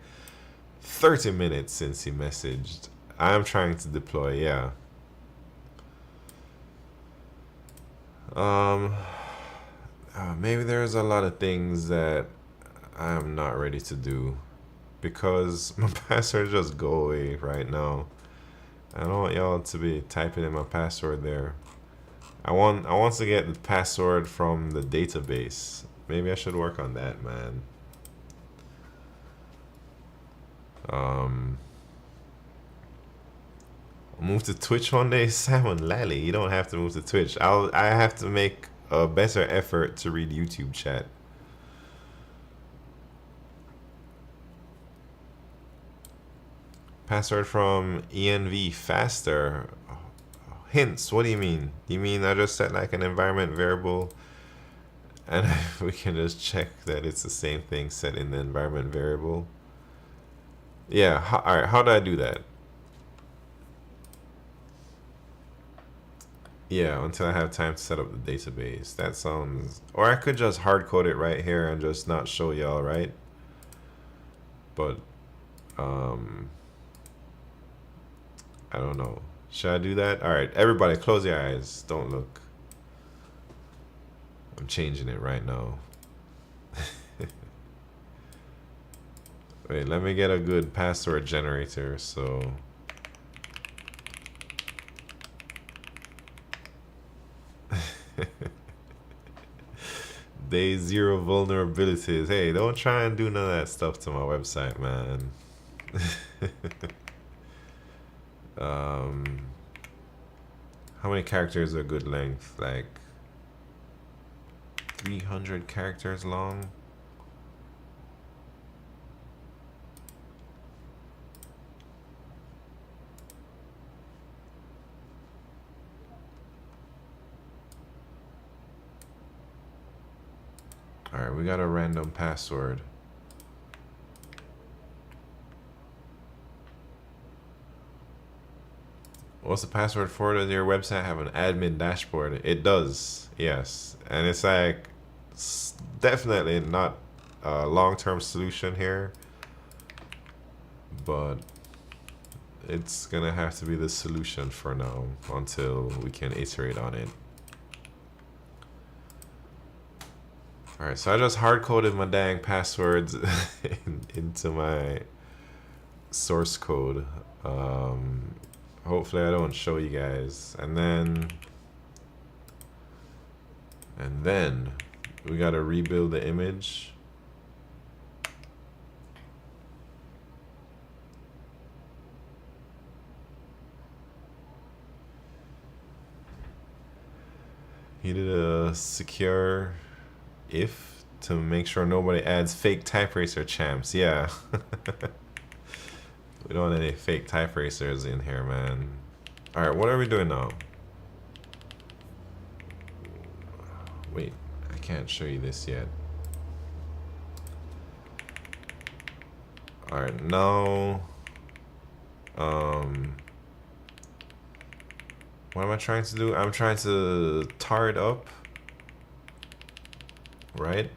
30 minutes since he messaged. I'm trying to deploy, yeah. Maybe there's a lot of things that I'm not ready to do because my password just go away right now. I don't want y'all to be typing in my password there. I want to get the password from the database. Maybe I should work on that, man. Move to Twitch one day, Simon Lally. You don't have to move to Twitch. I have to make a better effort to read YouTube chat. Password from env faster. Hints, what do you mean? Do you mean I just set like an environment variable and we can just check that it's the same thing set in the environment variable? Yeah, all right, how do I do that? Yeah, until I have time to set up the database. That sounds... Or I could just hard code it right here and just not show y'all, right? But, I don't know. Should I do that? All right, everybody close your eyes. Don't look. I'm changing it right now. Wait, let me get a good password generator, so... Day 0 vulnerabilities. Hey, don't try and do none of that stuff to my website, man. How many characters are good length? Like 300 characters long. All right, we got a random password. What's the password for? Does your website have an admin dashboard? It does, yes. And it's like definitely not a long-term solution here, but it's gonna have to be the solution for now until we can iterate on it. All right, so I just hard-coded my dang passwords into my source code. Hopefully I don't show you guys. And then we gotta rebuild the image. He did a secure if to make sure nobody adds fake TypeRacer champs. Yeah. We don't want any fake TypeRacers in here, man. Alright, what are we doing now? Wait, I can't show you this yet. Alright, now what am I trying to do? I'm trying to tar it up. Right?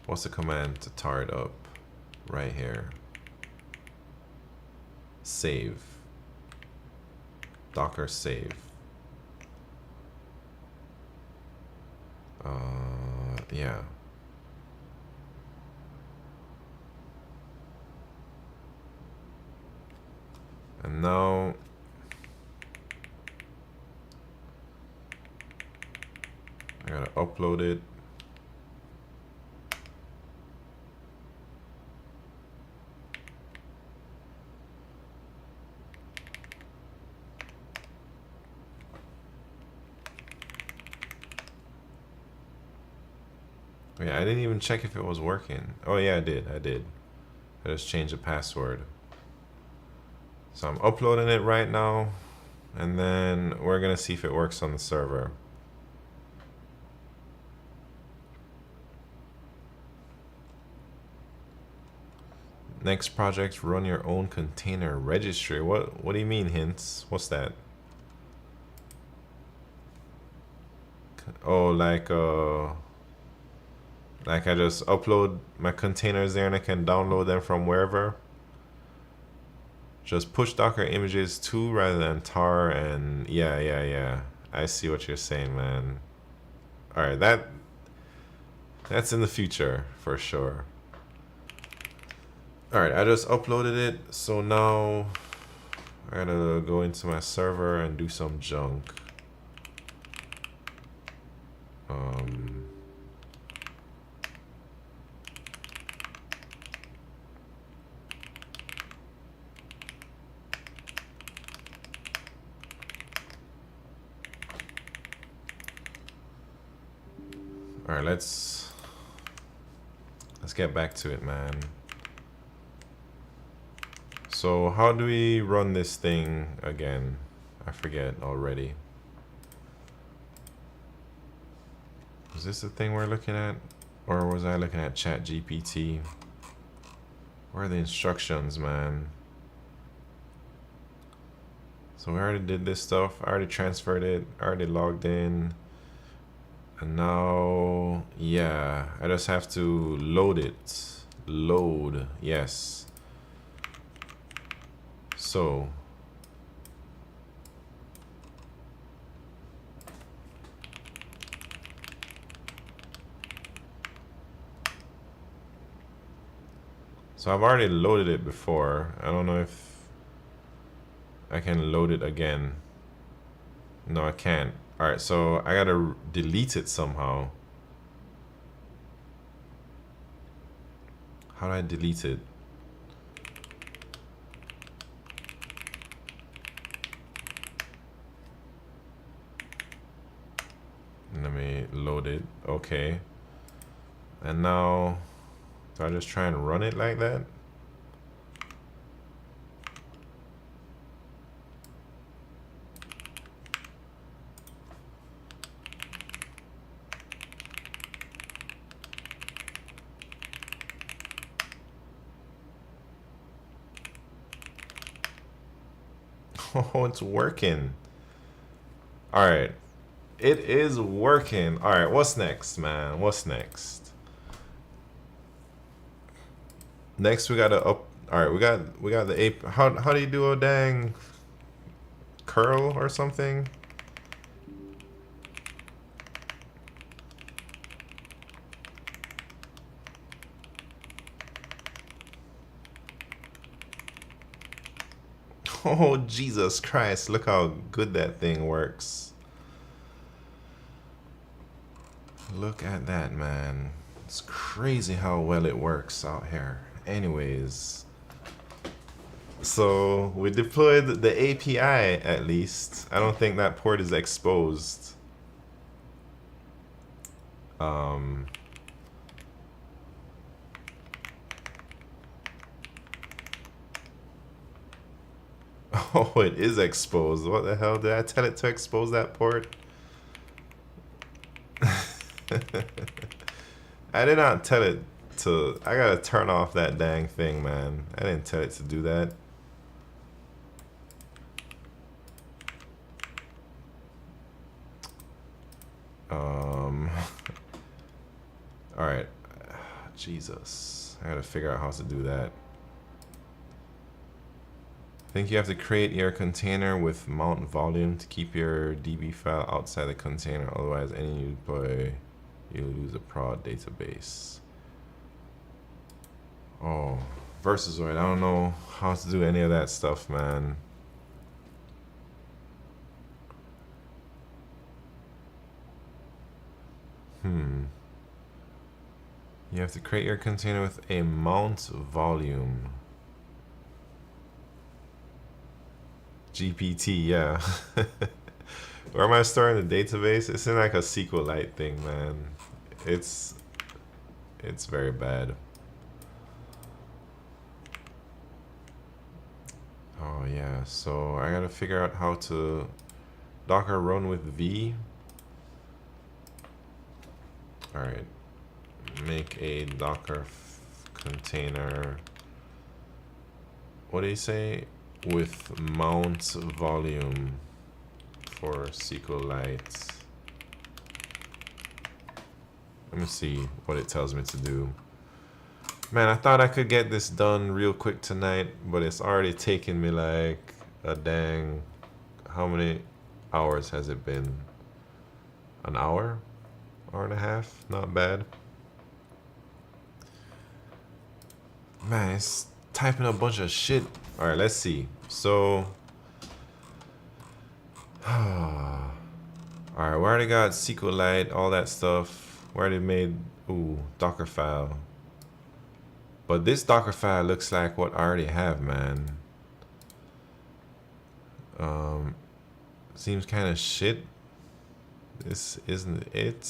What's the command to tar it up? Right here. Save. Docker save. Yeah. And now I gotta upload it. Yeah, I didn't even check if it was working. Oh yeah, I did. I just changed the password. So I'm uploading it right now, and then we're gonna see if it works on the server. Next project, run your own container registry. What do you mean, hints? What's that? Oh, like I just upload my containers there and I can download them from wherever. Just push Docker images to rather than tar, and yeah. I see what you're saying, man. All right, that's in the future for sure. All right, I just uploaded it, so now I gotta go into my server and do some junk. All right, let's get back to it, man. So how do we run this thing again? I forget already. Is this the thing we're looking at? Or was I looking at ChatGPT? Where are the instructions, man? So we already did this stuff. I already transferred it. I already logged in. And now, yeah, I just have to load it. Load, yes. So I've already loaded it before. I don't know if I can load it again. No, I can't. All right, so I gotta delete it somehow. How do I delete it? Let me load it. Okay. And now, do I just try and run it like that? Oh, it's working. All right. It is working. All right, what's next, man? What's next? Next we gotta up. All right, we got the ape. How do you do a dang curl or something? Oh, Jesus Christ, look how good that thing works. Look at that, man. It's crazy how well it works out here. Anyways, so we deployed the API at least. I don't think that port is exposed. Oh, it is exposed. What the hell? Did I tell it to expose that port? I did not tell it to. I gotta turn off that dang thing, man. I didn't tell it to do that. Alright. Jesus. I gotta figure out how to do that. I think you have to create your container with mount volume to keep your DB file outside the container. Otherwise, any new deploy, you lose a prod database. Oh, Versusoid. I don't know how to do any of that stuff, man. You have to create your container with a mount volume. GPT, yeah. Where am I storing the database? It's in like a SQLite thing, man. It's very bad. Oh yeah, so I gotta figure out how to Docker run with V. Alright. Make a Docker container. What do you say? With mount volume for SQLite. Let me see what it tells me to do. Man, I thought I could get this done real quick tonight, but it's already taken me like a dang... How many hours has it been? An hour? Hour and a half? Not bad. Man, it's typing a bunch of shit. Alright, let's see. So... Alright, we already got SQLite, all that stuff. We already made... Ooh, Docker file. But this Docker file looks like what I already have, man. Seems kind of shit. This isn't it.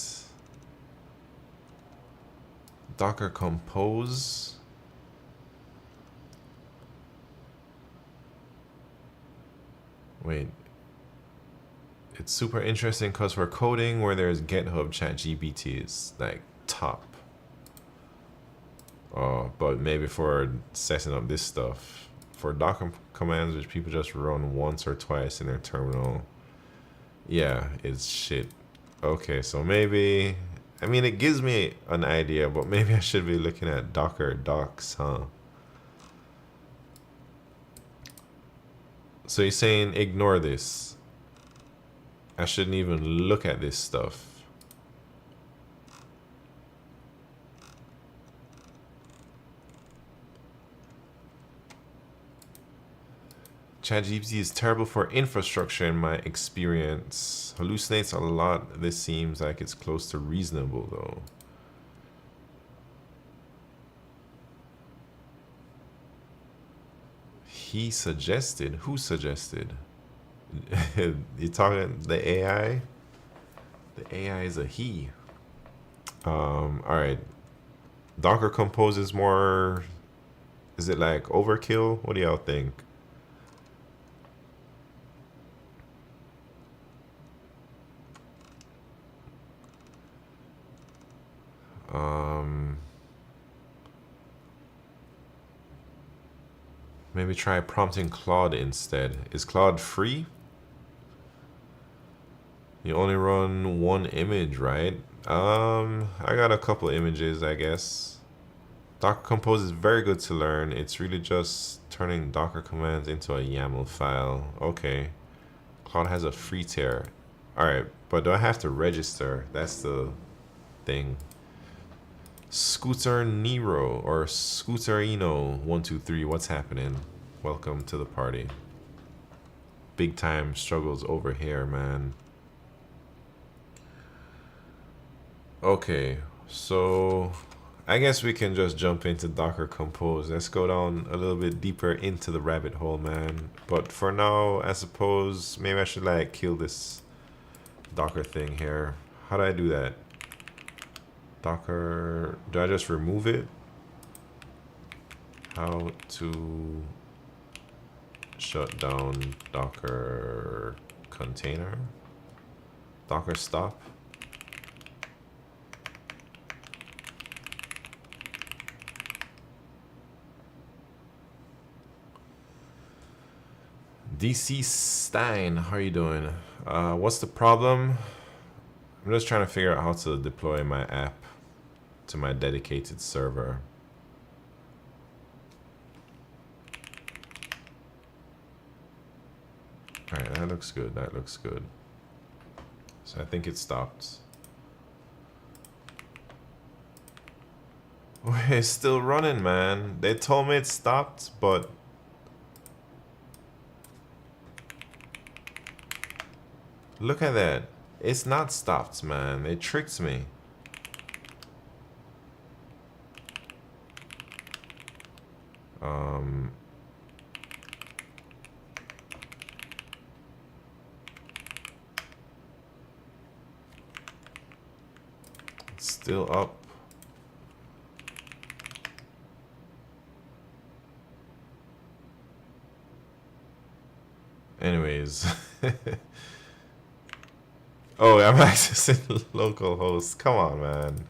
Docker compose. Wait. It's super interesting because for coding where there's GitHub, ChatGPT is like top. But maybe for setting up this stuff, for Docker commands which people just run once or twice in their terminal, yeah, it's shit. Okay, so maybe, I mean, it gives me an idea, but maybe I should be looking at Docker docs, huh? So you're saying ignore this? I shouldn't even look at this stuff. ChatGPT is terrible for infrastructure in my experience. Hallucinates a lot. This seems like it's close to reasonable though. He suggested? Who suggested? You talking the AI? The AI is a he. All right. Docker Compose is more. Is it like overkill? What do y'all think? Maybe try prompting Claude instead. Is Claude free? You only run one image, right? I got a couple images, I guess. Docker Compose is very good to learn. It's really just turning Docker commands into a YAML file. Okay. Claude has a free tier. Alright, but do I have to register? That's the thing. Scooter Nero or Scooterino123, what's happening? Welcome to the party. Big time struggles over here, man. Okay, so I guess we can just jump into Docker Compose. Let's go down a little bit deeper into the rabbit hole, man. But for now, I suppose maybe I should like kill this Docker thing here. How do I do that? Docker, do I just remove it? How to shut down Docker container? Docker stop? DC Stein, how are you doing? What's the problem? I'm just trying to figure out how to deploy my app to my dedicated server. Alright, that looks good, that looks good. So I think it stopped. Oh, it's still running, man. They told me it stopped, but look at that. It's not stopped, man. It tricked me. It's still up. Anyways. Oh, I'm accessing localhost. Come on, man.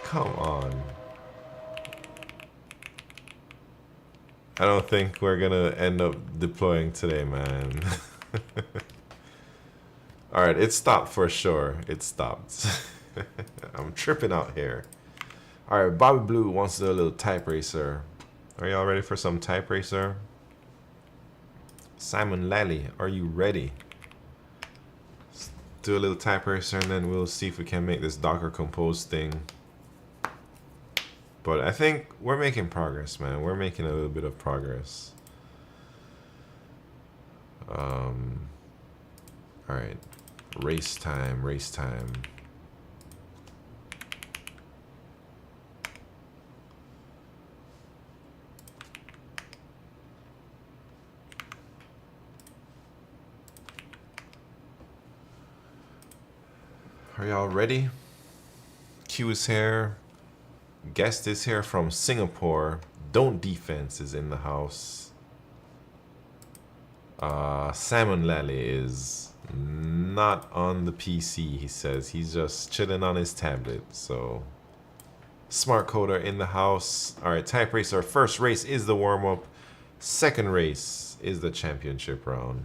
Come on. I don't think we're gonna end up deploying today, man. Alright, it stopped for sure. It stopped. I'm tripping out here. Alright, Bobby Blue wants to do a little TypeRacer. Are y'all ready for some TypeRacer? Simon Lally, are you ready? Let's do a little TypeRacer and then we'll see if we can make this Docker Compose thing. But I think we're making progress, man. We're making a little bit of progress. Alright. Race time, race time. Are y'all ready? Q is here. Guest is here from Singapore. Don't Defense is in the house. Salmon Lally is not on the PC, he says. He's just chilling on his tablet. So, Smart Coder in the house. Alright, TypeRacer. First race is the warm-up. Second race is the championship round.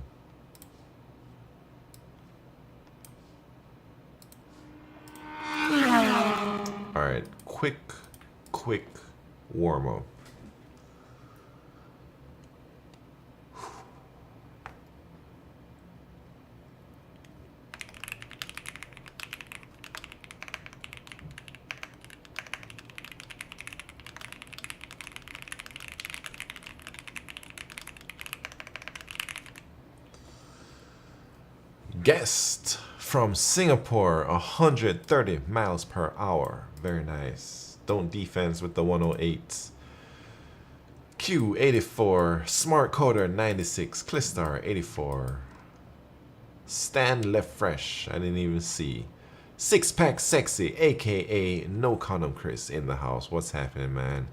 Alright, quick warm-up. Guest from Singapore, 130 miles per hour. Very nice. Don't Defense with the 108. Q84, Smart Coder 96, Clistar 84. Stand left fresh. I didn't even see. Six pack sexy, aka no condom Chris in the house. What's happening, man?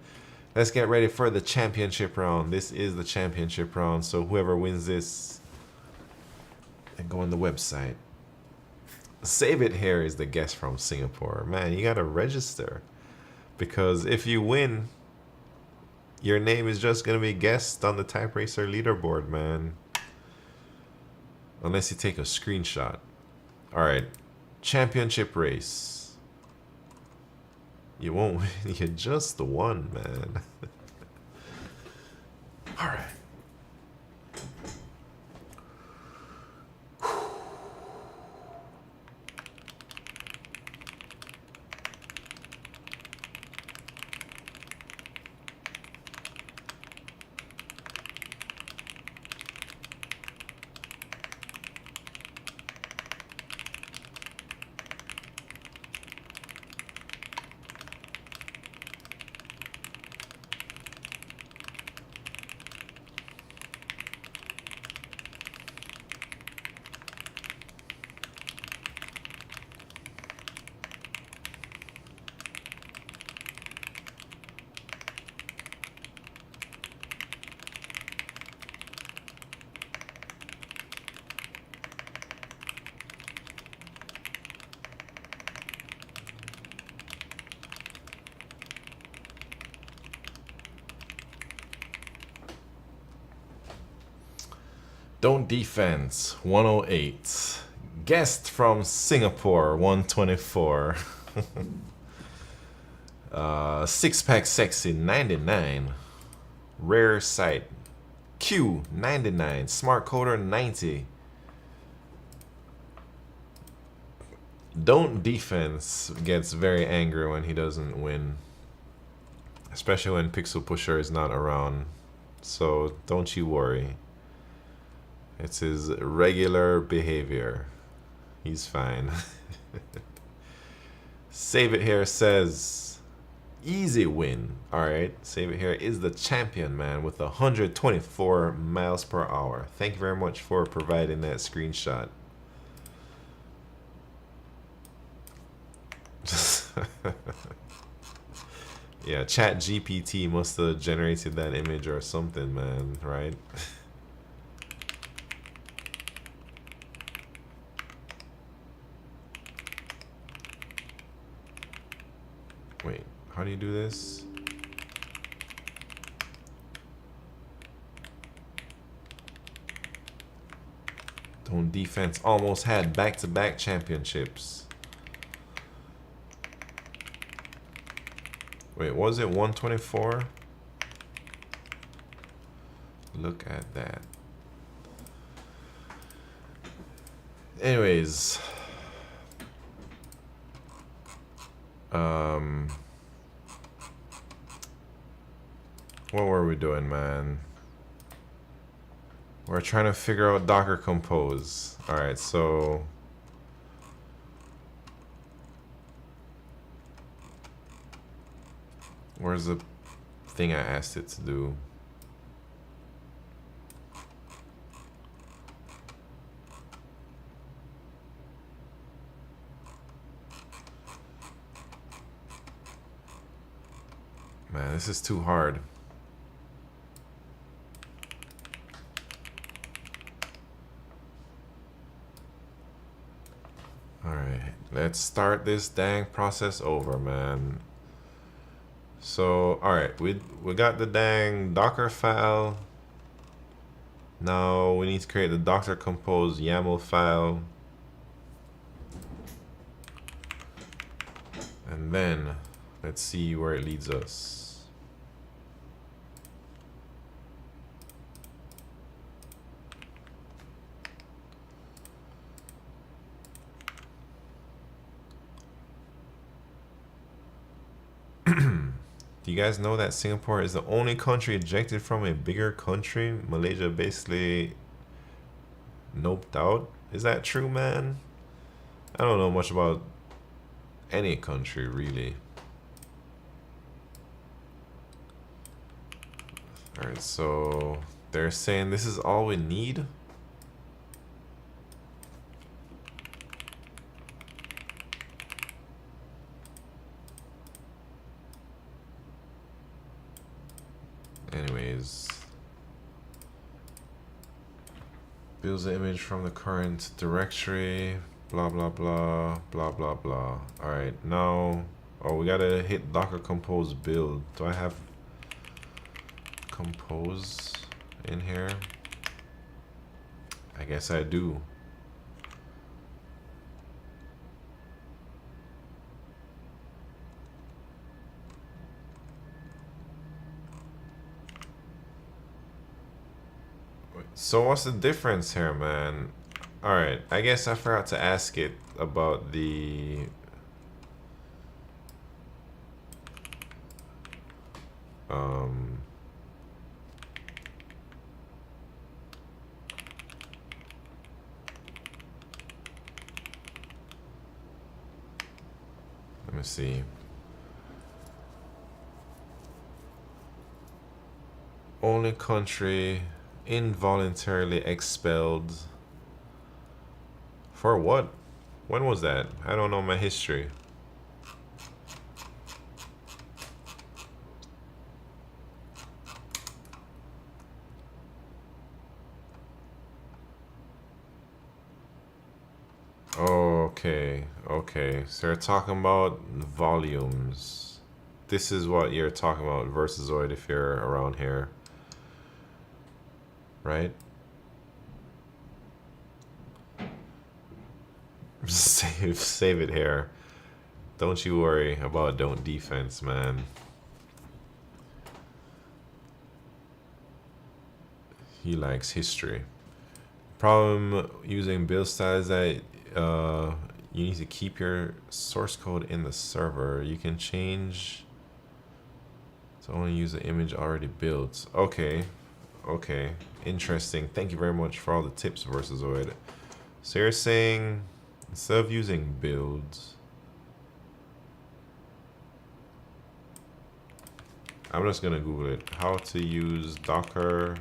Let's get ready for the championship round. This is the championship round, so whoever wins this, and go on the website. Save it here is the guest from Singapore. Man, you gotta register, because if you win, your name is just gonna be guest on the TypeRacer leaderboard, man. Unless you take a screenshot. Alright, championship race. You won't win, you just won, man. Alright. Don't defense 108. Guest from Singapore 124. Six pack sexy 99. Rare sight Q 99. Smart coder 90. Don't defense gets very angry when he doesn't win, especially when Pixel Pusher is not around. So don't you worry. It's his regular behavior. He's fine. Save it here says easy win. Alright, Save it here is the champion, man, with 124 miles per hour. Thank you very much for providing that screenshot. Yeah, ChatGPT must have generated that image or something, man, right? Wait, how do you do this? Don't defense almost had back-to-back championships. Wait, was it 124? Look at that. Anyways, what were we doing, man? We're trying to figure out Docker Compose. Alright, so where's the thing I asked it to do? Man, this is too hard. Alright, let's start this dang process over, man. So, alright, we got the dang Docker file. Now we need to create the Docker Compose YAML file. And then, let's see where it leads us. Do you guys know that Singapore is the only country ejected from a bigger country? Malaysia basically noped out. Is that true, man? I don't know much about any country, really. Alright, so they're saying this is all we need? anyways. Builds the image from the current directory. Blah blah blah blah blah blah. All right, now, oh, we gotta hit Docker compose build. Do I have compose in here? I guess I do. So what's the difference here, man? All right, I guess I forgot to ask it about the let me see. Only country involuntarily expelled. For what? When was that? I don't know my history. Okay, okay. So you're talking about volumes. This is what you're talking about, Versazoid, if you're around here. Right? Save it here. Don't you worry about don't defense, man. He likes history. Problem using build style is that you need to keep your source code in the server. You can change to only use the image already built. Okay, okay, interesting. Thank you very much for all the tips, Versazoid. So you're saying instead of using builds, I'm just gonna Google it. How to use Docker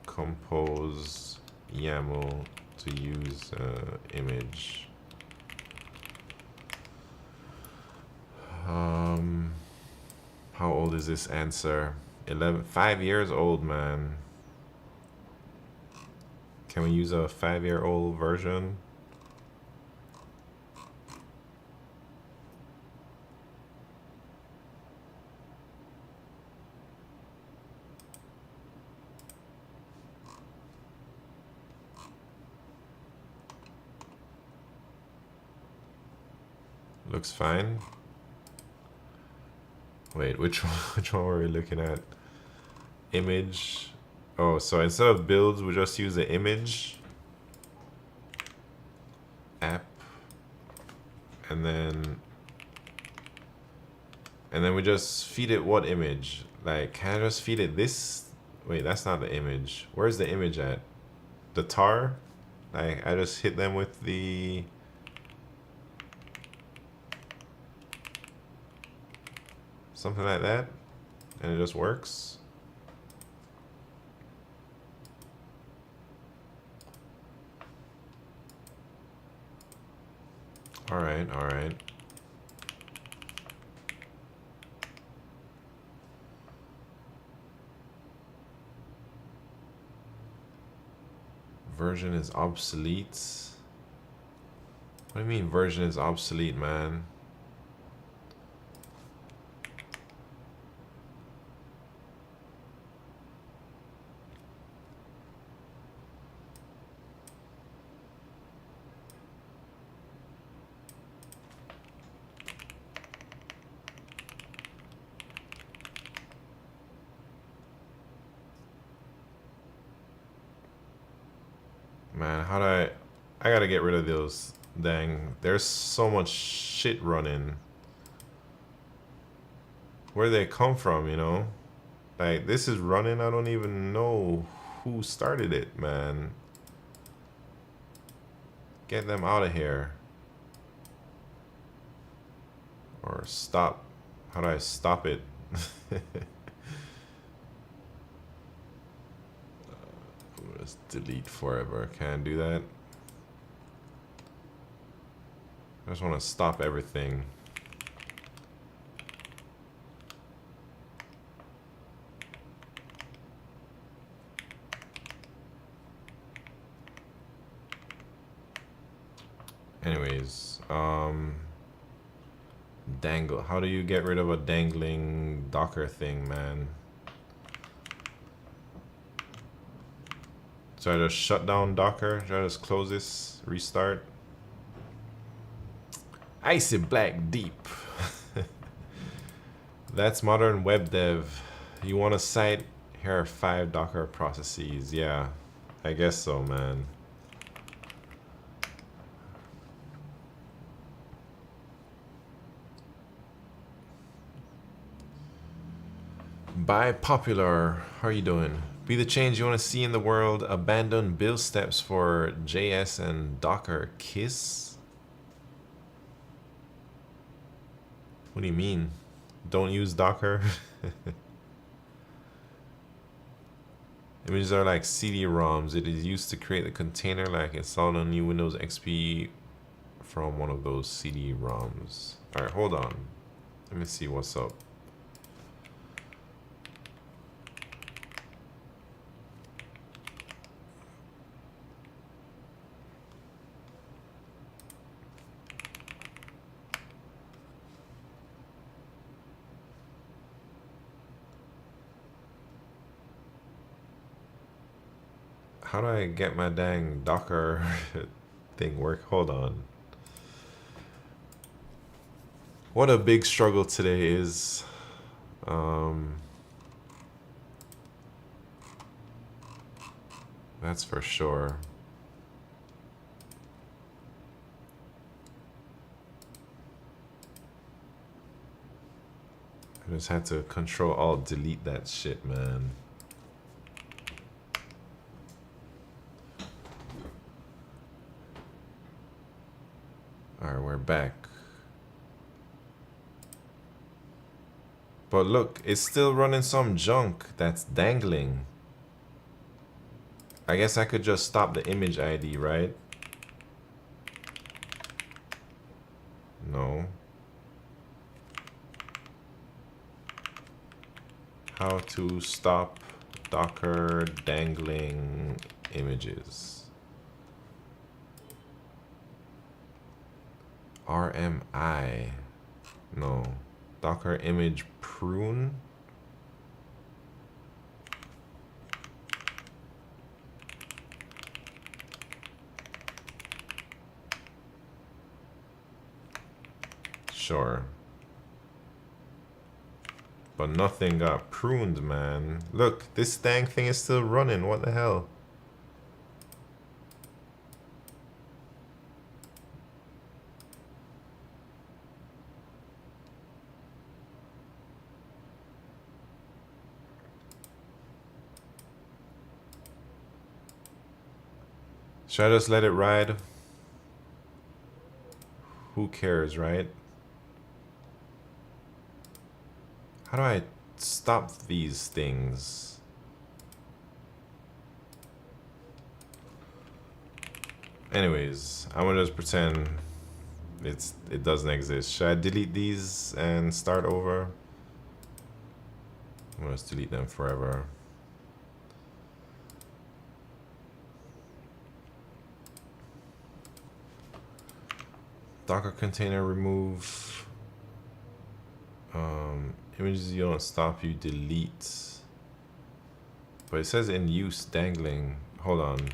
compose YAML to use image. How old is this answer? 5 years old, man. Can we use a 5-year-old version? Looks fine. Wait, which one were we looking at? Image. Oh, so instead of builds, we just use the image app, and then we just feed it what image? Like, can I just feed it this? Wait, that's not the image. Where's the image at? The tar? Like, I just hit them with the something like that, and it just works. All right, all right. Version is obsolete. What do you mean version is obsolete, man? Man, how do I gotta get rid of those. Dang, there's so much shit running. Where they come from, you know? Like, this is running, I don't even know who started it, man. Get them out of here. Or stop. How do I stop it? Just delete forever. Can't do that. I just want to stop everything. Anyways, dangle. How do you get rid of a dangling Docker thing, man? So I just shut down Docker. Should I just close this? Restart. Icy Black Deep. That's modern web dev. You want a site? Here are 5 Docker processes. Yeah, I guess so, man. By popular, how are you doing? Be the change you want to see in the world. Abandon build steps for JS and Docker. Kiss? What do you mean? Don't use Docker? Images are like CD-ROMs. It is used to create the container like installed on new Windows XP from one of those CD-ROMs. Alright, hold on. Let me see what's up. How do I get my dang Docker thing work? Hold on. What a big struggle today is. That's for sure. I just had to Control-Alt-Delete that shit, man. Alright, we're back. But look, it's still running some junk that's dangling. I guess I could just stop the image ID, right? No. How to stop Docker dangling images. RMI. No. Docker image prune. Sure. But nothing got pruned, man. Look, this dang thing is still running. What the hell? Should I just let it ride? Who cares, right? How do I stop these things? Anyways, I'm gonna just pretend it doesn't exist. Should I delete these and start over? I'm gonna just delete them forever. Docker container remove. Images you don't stop, you delete. But it says in use dangling. Hold on.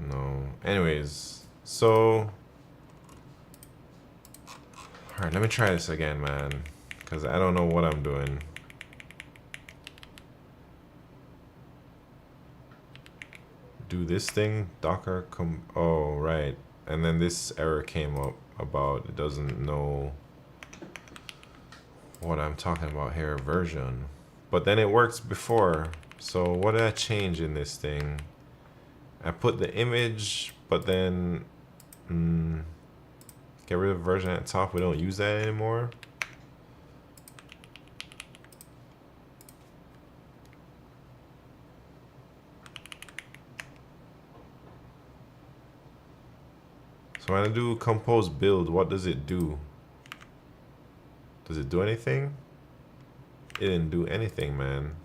No. Anyways, so. Alright, let me try this again, man. Because I don't know what I'm doing. Do this thing, Docker oh, right. And then this error came up about it doesn't know what I'm talking about here, version. But then it works before. So what did I change in this thing? I put the image, but then get rid of version at the top. We don't use that anymore. So when I do compose build, what does it do? Does it do anything? It didn't do anything, man.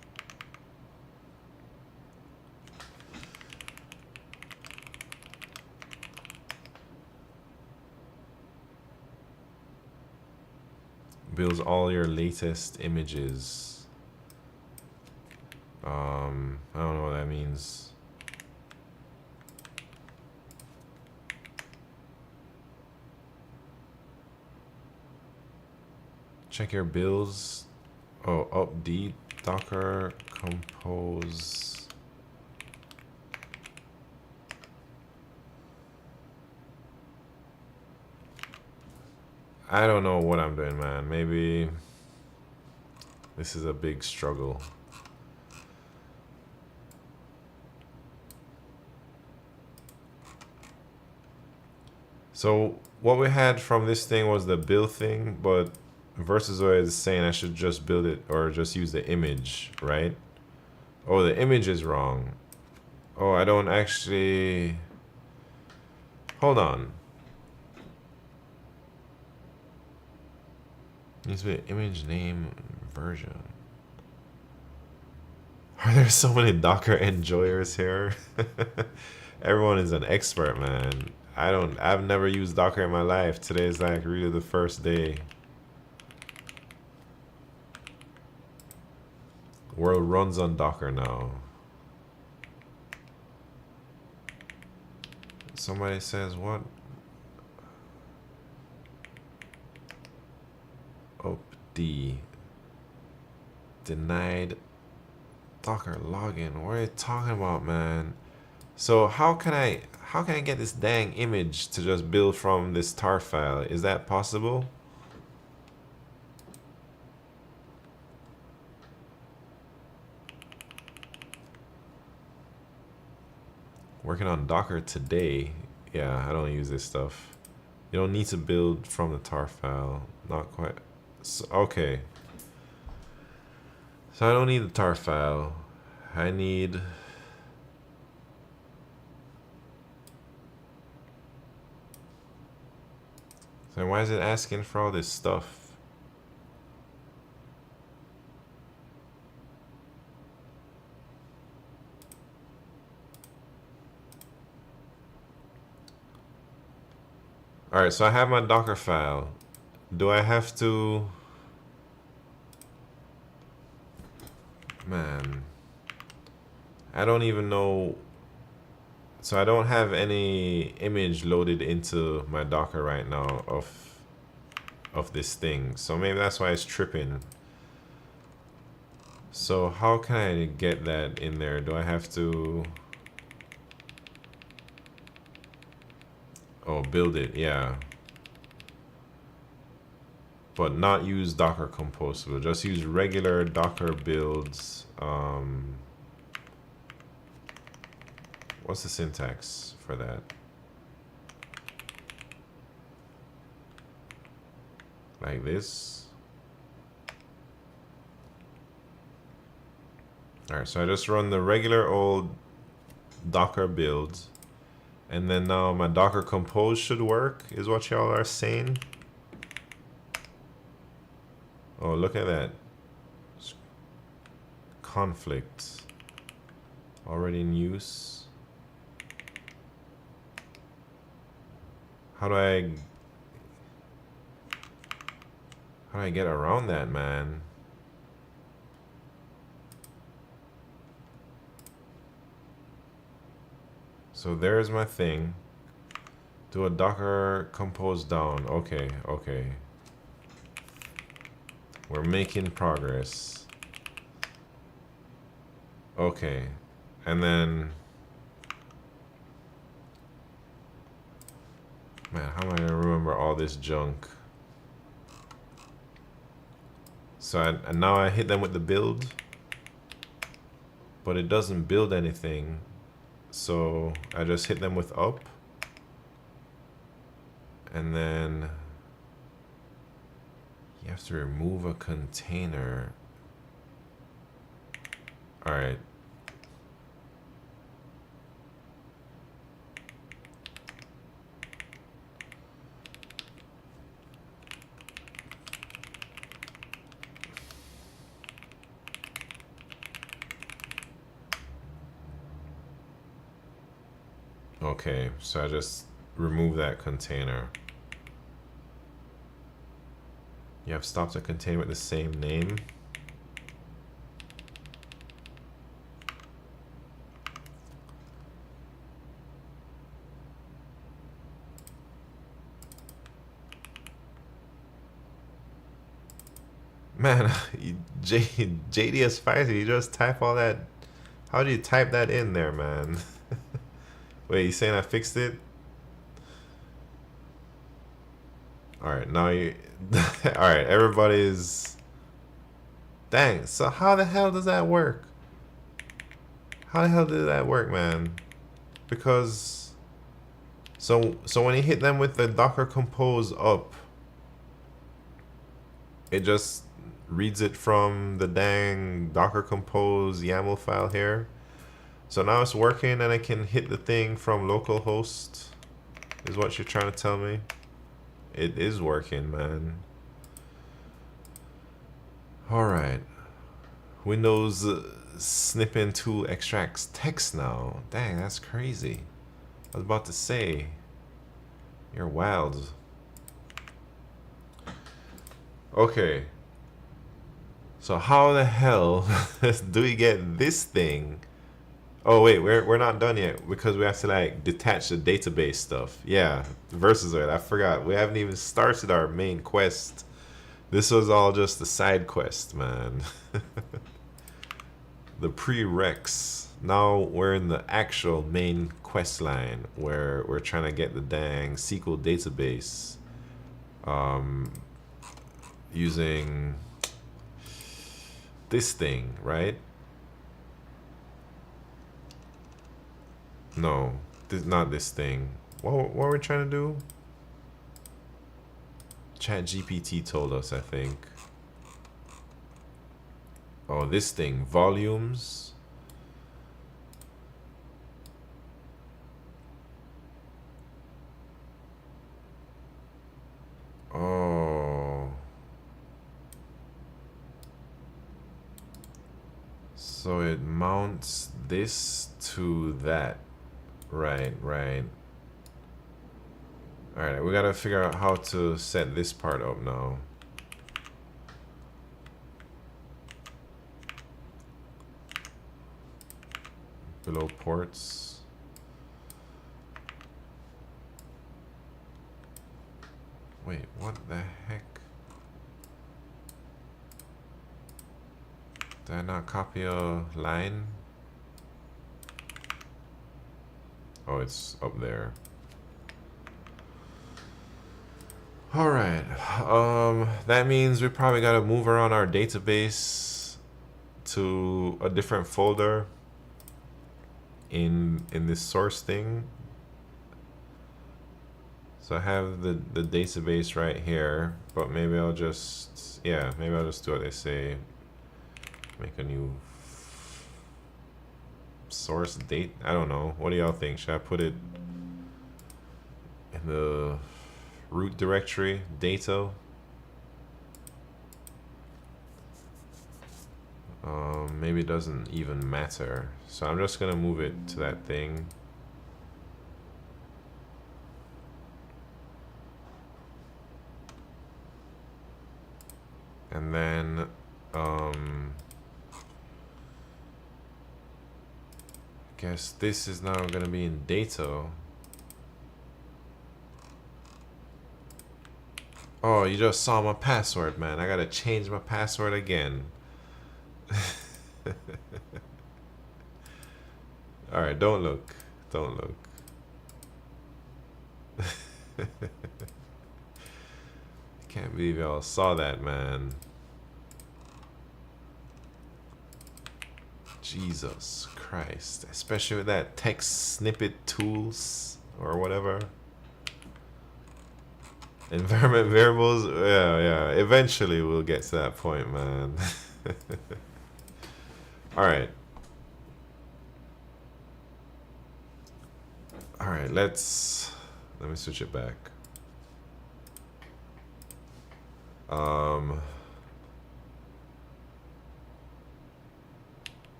builds all your latest images. I don't know what that means. Check your builds. Oh, update Docker compose. I don't know what I'm doing, man. Maybe this is a big struggle. So what we had from this thing was the build thing, but Versozoid is saying I should just build it or just use the image, right? Oh, the image is wrong. Oh, I don't actually... Hold on. Needs to be image name version. Are there so many Docker enjoyers here? Everyone is an expert, man. I've never used Docker in my life. Today's like really the first day. World runs on Docker now. Somebody says what? D denied Docker login. What are you talking about, man? So how can I get this dang image to just build from this tar file? Is that possible? Working on Docker today. Yeah, I don't use this stuff. You don't need to build from the tar file. Not quite. So, okay. So I don't need the tar file. I need... So why is it asking for all this stuff? Alright, so I have my Docker file. Do I have to... Man, I don't even know. So I don't have any image loaded into my Docker right now of this thing. So maybe that's why it's tripping. So how can I get that in there? Do I have to... Oh, build it, yeah. But not use Docker Compose. We'll just use regular Docker builds. What's the syntax for that? Like this. Alright, so I just run the regular old Docker builds. And then now my Docker Compose should work, is what y'all are saying. Oh, look at that. Conflict. Already in use. How do I get around that, man? So there's my thing. Do a Docker Compose down. Okay, okay. We're making progress. Okay. And then... Man, how am I gonna remember all this junk? So and now I hit them with the build. But it doesn't build anything. So I just hit them with up. And then... You have to remove a container. All right. Okay, so I just remove that container. You have stopped a container with the same name. Man, JD Spicy, you just type all that. How do you type that in there, man? Wait, you saying I fixed it? Alright, now you... Alright, everybody's... Dang, so how the hell does that work? How the hell did that work, man? Because... So when you hit them with the Docker Compose up, it just reads it from the dang Docker Compose YAML file here. So now it's working and I can hit the thing from localhost, is what you're trying to tell me? It is working, man. Alright. Windows snipping tool extracts text now. Dang, that's crazy. I was about to say, you're wild. Okay. So how the hell do we get this thing? Oh wait, we're not done yet because we have to like detach the database stuff. Yeah, versus it. I forgot. We haven't even started our main quest. This was all just the side quest, man. The prereqs. Now we're in the actual main quest line where we're trying to get the dang SQL database using this thing, right? No, not this thing. What were we trying to do? ChatGPT told us, I think. Oh, this thing, volumes. Oh. So it mounts this to that. Right. Alright, we gotta figure out how to set this part up now. Below ports. Wait, what the heck? Did I not copy a line? Oh, it's up there. Alright, that means we probably gotta move around our database to a different folder in this source thing. So I have the database right here, but maybe I'll just, yeah, maybe I'll just do what they say. Make a new source date. I don't know. What do y'all think? Should I put it in the root directory, data? Maybe it doesn't even matter. So I'm just gonna move it to that thing. And then I guess this is now gonna be in data. Oh, you just saw my password, man. I gotta change my password again. Alright, don't look. Don't look. Can't believe y'all saw that, man. Jesus Christ. Especially with that text snippet tools or whatever. Environment variables. Yeah. Eventually we'll get to that point, man. Alright. Alright, let me switch it back.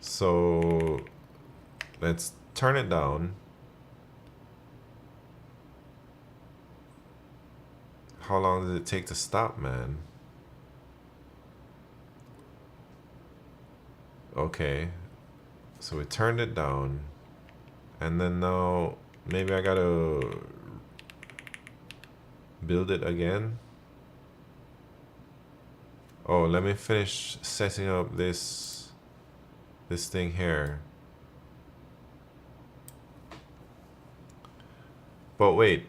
So let's turn it down. how long did it take to stop, man? Okay, so we turned it down, and then now maybe I gotta build it again. Oh, let me finish setting up this thing here. But wait.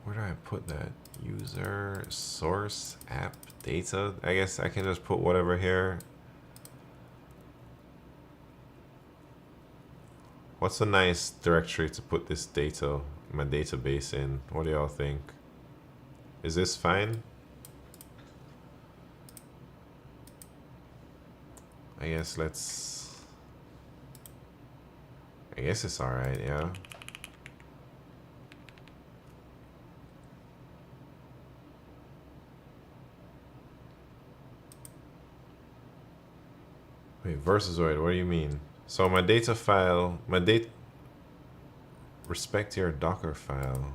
Where do I put that? User, source, app, data. I guess I can just put whatever here. What's a nice directory to put this data, my database in? What do y'all think? Is this fine? I guess it's alright, yeah. Wait, Versazoid, what do you mean? So my data file, respect your Docker file.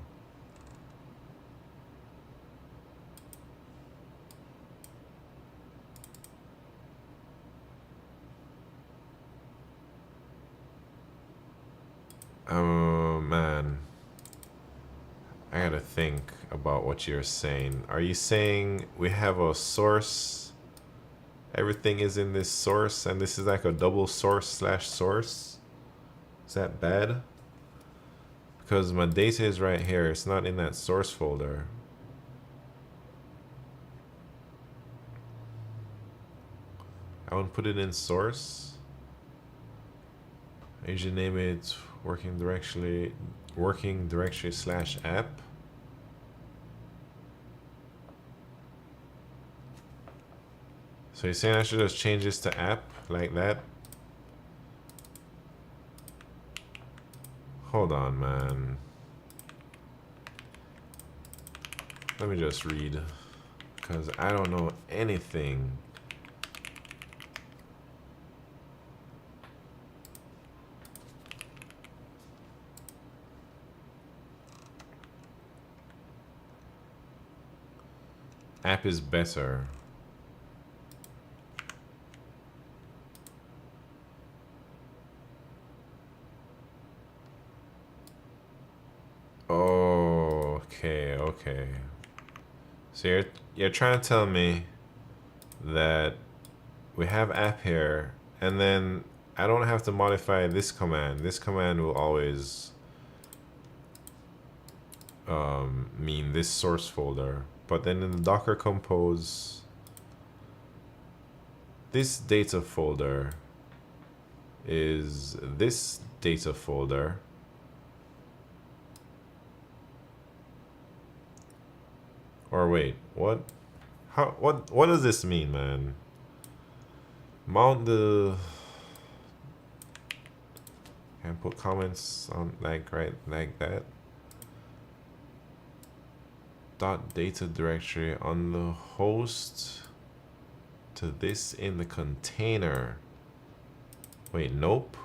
Oh man, I gotta think about what you're saying. Are you saying we have a source? Everything is in this source, and this is like a double source slash source? Is that bad? Because my data is right here. It's not in that source folder. I won't put it in source. I usually name it working directory slash app. So you're saying I should just change this to app like that? Hold on, man. Let me just read, because I don't know anything. App is better. Oh, okay. So you're trying to tell me that we have app here, and then I don't have to modify this command. This command will always mean this source folder. But then in the Docker Compose, this data folder is this data folder. Or wait, what? What does this mean, man? Mount the... Can I put comments on like that? .data directory on the host to this in the container. Wait, nope.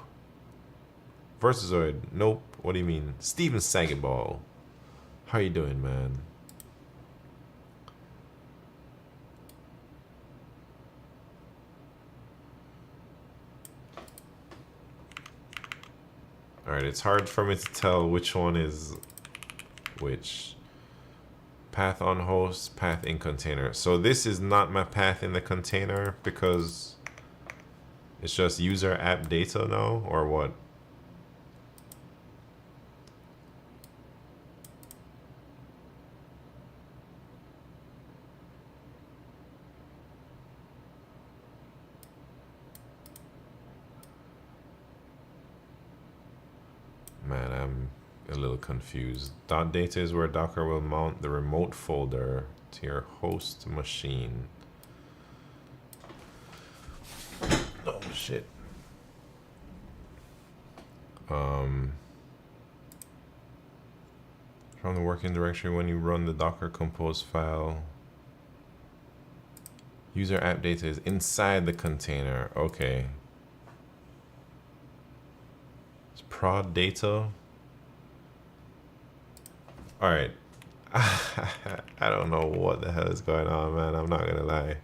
Versazoid, nope. What do you mean? Steven Sagaball. How you doing, man? Alright, it's hard for me to tell which one is which. Path on host, path in container. So this is not my path in the container because it's just user app data now, or what? Man, I'm a little confused. .data is where Docker will mount the remote folder to your host machine. Oh shit. From the working directory when you run the Docker Compose file, User app data is inside the container. Okay. It's prod data. All right. I don't know what the hell is going on, man. I'm not gonna lie.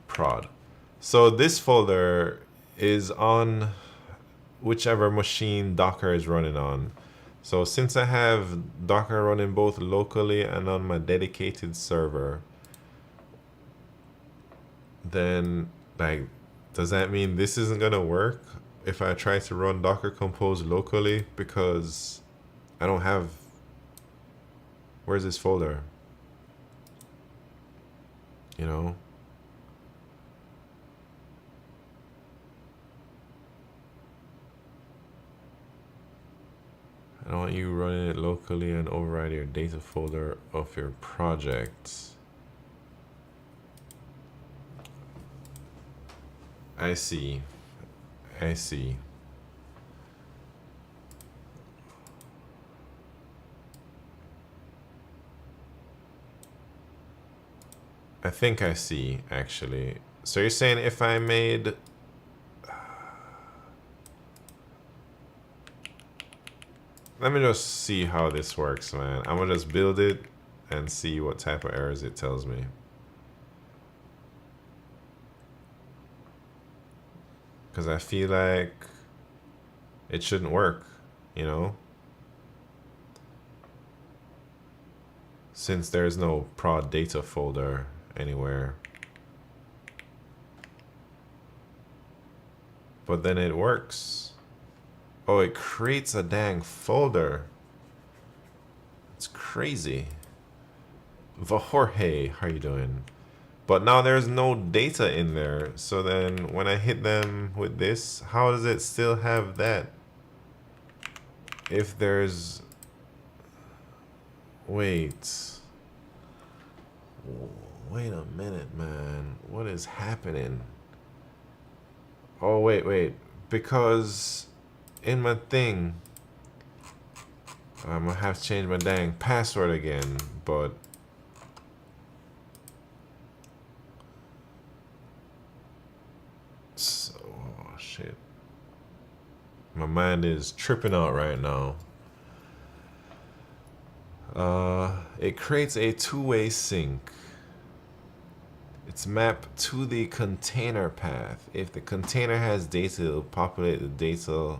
Prod. So this folder is on whichever machine Docker is running on. So since I have Docker running both locally and on my dedicated server, then like, does that mean this isn't gonna work if I try to run Docker Compose locally? Because I don't have, where's this folder? You know? I don't want you running it locally and override your data folder of your project. I see. I see. I think I see, actually. So you're saying if I made... Let me just see how this works, man. I'm gonna just build it and see what type of errors it tells me. Because I feel like it shouldn't work, you know? Since there's no prod data folder anywhere. But then it works. Oh, it creates a dang folder. It's crazy. Vahorhe, how you doing? But now there's no data in there. So then when I hit them with this, how does it still have that? If there's... Wait. Wait a minute, man. What is happening? Oh, wait. Because in my thing, I'm gonna have to change my dang password again, but so, oh shit. My mind is tripping out right now. It creates a two-way sync. It's mapped to the container path. If the container has data, it'll populate the data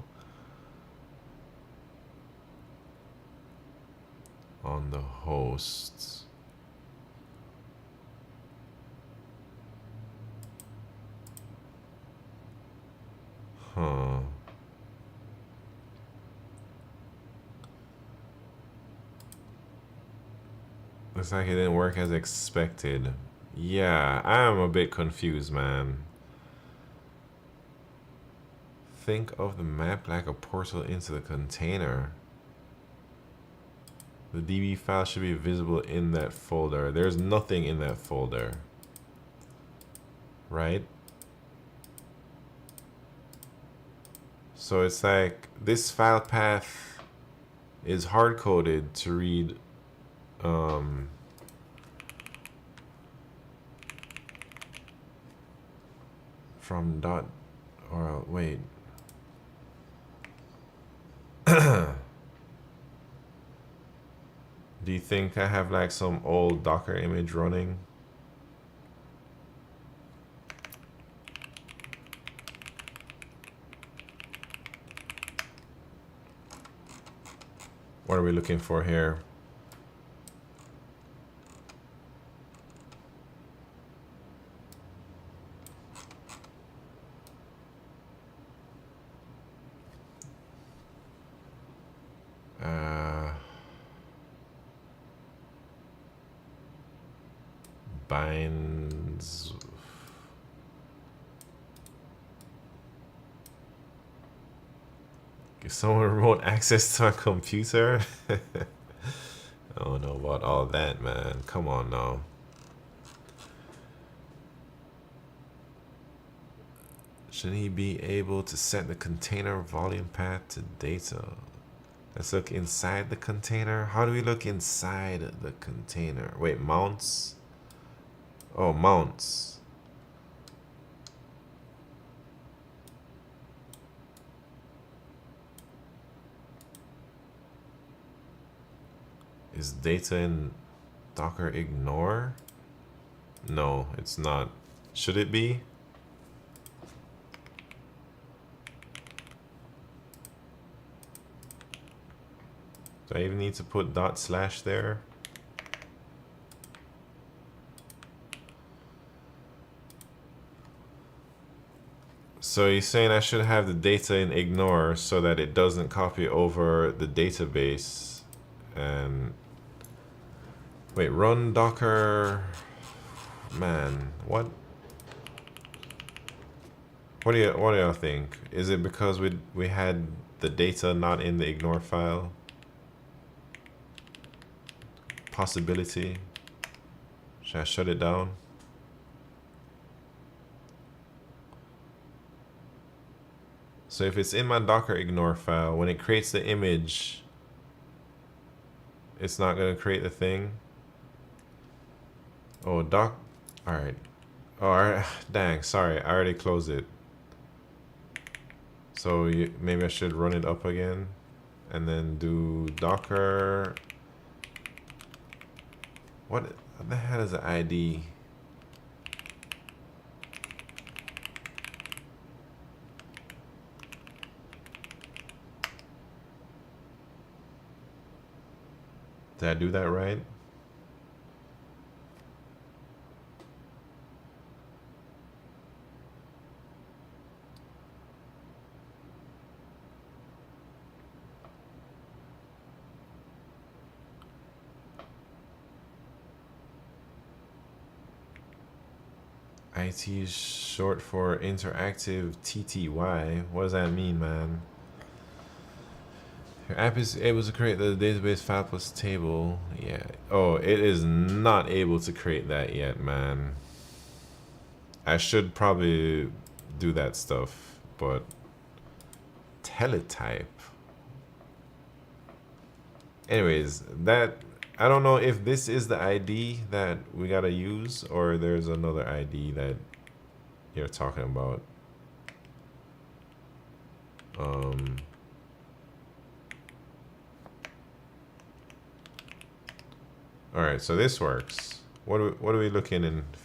on the host. Huh. Looks like it didn't work as expected. Yeah, I am a bit confused, man. Think of the map like a portal into the container. The DB file should be visible in that folder. There's nothing in that folder. Right? So it's like this file path is hard-coded to read from dot, or wait. Do you think I have like some old Docker image running? What are we looking for here? Binds. Give someone remote access to a computer? I don't know about all that, man. Come on now. Should he be able to set the container volume path to data? Let's look inside the container. How do we look inside the container? Wait, mounts? Oh, mounts. Is data in Docker ignore? No, it's not. Should it be? Do I even need to put // there? So you're saying I should have the data in ignore so that it doesn't copy over the database. And wait, run Docker. Man, what do y'all think? Is it because we had the data not in the ignore file? Possibility. Should I shut it down? So if it's in my Docker ignore file, when it creates the image, it's not gonna create the thing. Oh, alright. Oh, dang, sorry, I already closed it. So maybe I should run it up again and then do Docker. What the hell is the ID? Did I do that right? IT is short for interactive TTY. What does that mean, man? Your app is able to create the database file plus table. Yeah. Oh, it is not able to create that yet, man. I should probably do that stuff, but teletype. Anyways, I don't know if this is the ID that we gotta use or there's another ID that you're talking about. All right, so this works. What are we looking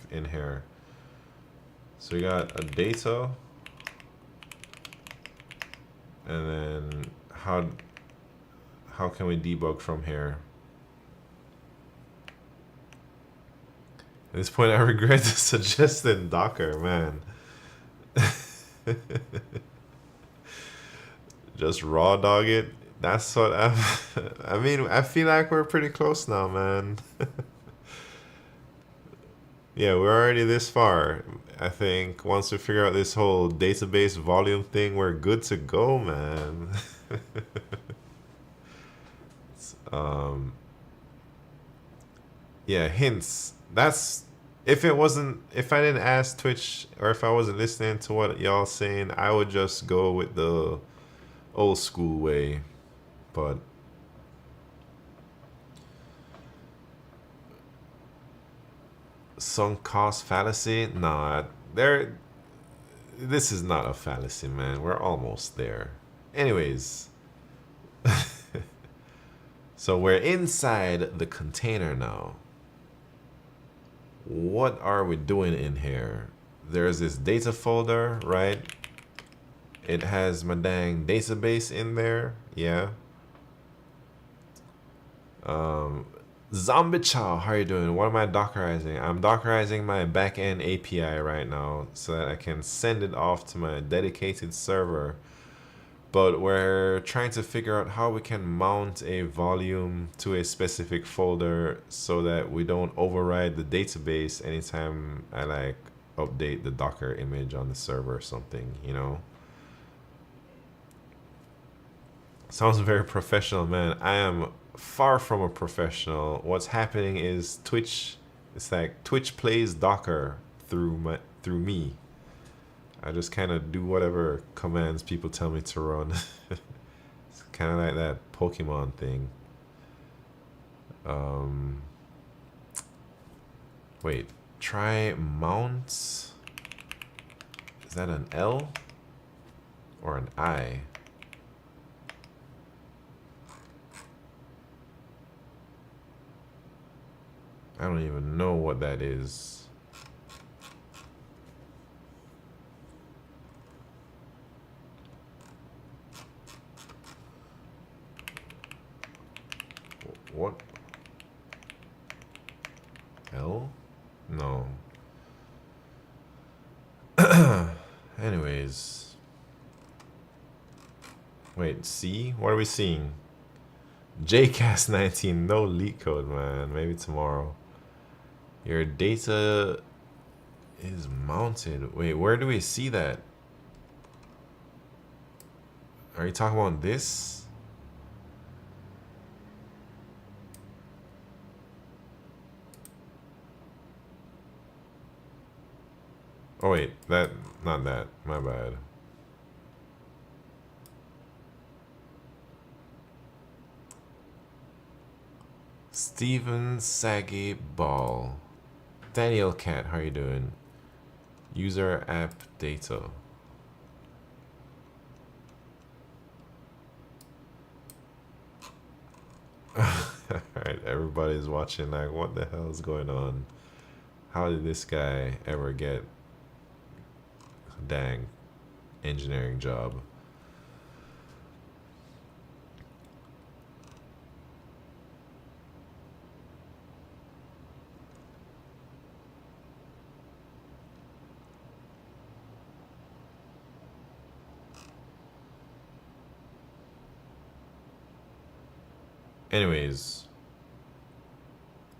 in here? So we got a data, and then how can we debug from here? At this point, I regret suggesting Docker, man. Just raw dog it. That's what I mean, I feel like we're pretty close now, man. Yeah, we're already this far. I think once we figure out this whole database volume thing, we're good to go, man. Yeah, hints. That's if I didn't ask Twitch or if I wasn't listening to what y'all saying, I would just go with the old school way. But sunk cost fallacy? Nah, this is not a fallacy, man. We're almost there. Anyways. So we're inside the container now. What are we doing in here? There's this data folder, right? It has my dang database in there. Yeah. Zombie Chow, how you doing? What am I dockerizing? I'm dockerizing my backend API right now so that I can send it off to my dedicated server. But we're trying to figure out how we can mount a volume to a specific folder so that we don't override the database anytime I like update the Docker image on the server or something, you know? Sounds very professional, man. I am far from a professional. What's happening is Twitch, it's like Twitch plays Docker through me. I just kind of do whatever commands people tell me to run. It's kind of like that Pokemon thing. Wait, Try mount. Is that an L or an I? I don't even know what that is. What? L? No. Anyways. Wait, C? What are we seeing? JCast19, no LeetCode, man. Maybe tomorrow. Your data is mounted. Wait, where do we see that? Are you talking about this? Oh wait, not that. My bad. Steven Saggy Ball. Daniel Cat, how you doing? User app data. Alright, everybody's watching like, what the hell is going on? How did this guy ever get a dang engineering job? Anyways,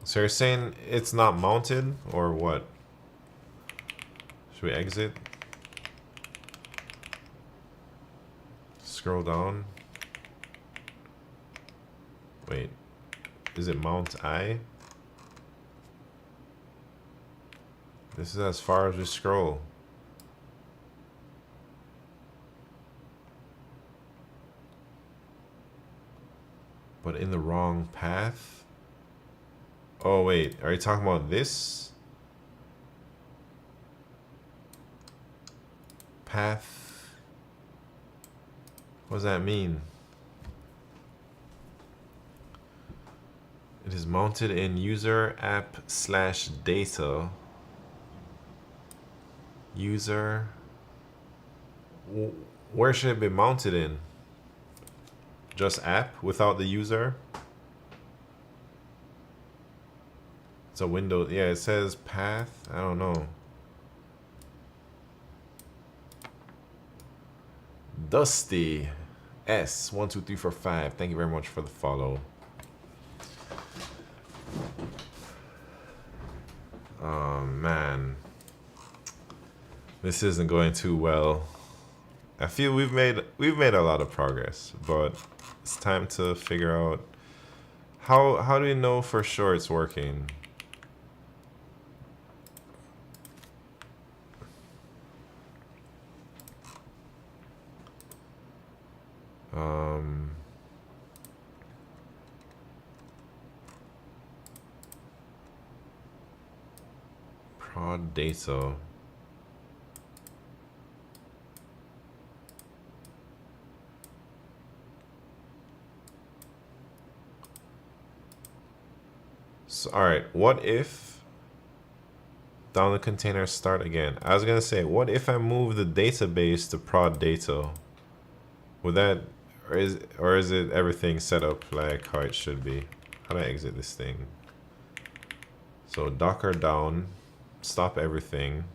so you're saying it's not mounted or what? Should we exit? Scroll down. Wait, is it mount I? This is as far as we scroll. But in the wrong path? Oh wait, are you talking about this? Path? What does that mean? It is mounted in user app slash data. User. Where should it be mounted in? Just app without the user? It's a window. Yeah, it says path. I don't know. Dusty S12345. Thank you very much for the follow. Oh man, this isn't going too well. I feel we've made a lot of progress, but it's time to figure out how do we know for sure it's working? Prod data. So, all right, what if down the container start again? I was gonna say, what if I move the database to prod data? Would that, or is it everything set up like how it should be? How do I exit this thing? So Docker down, stop everything.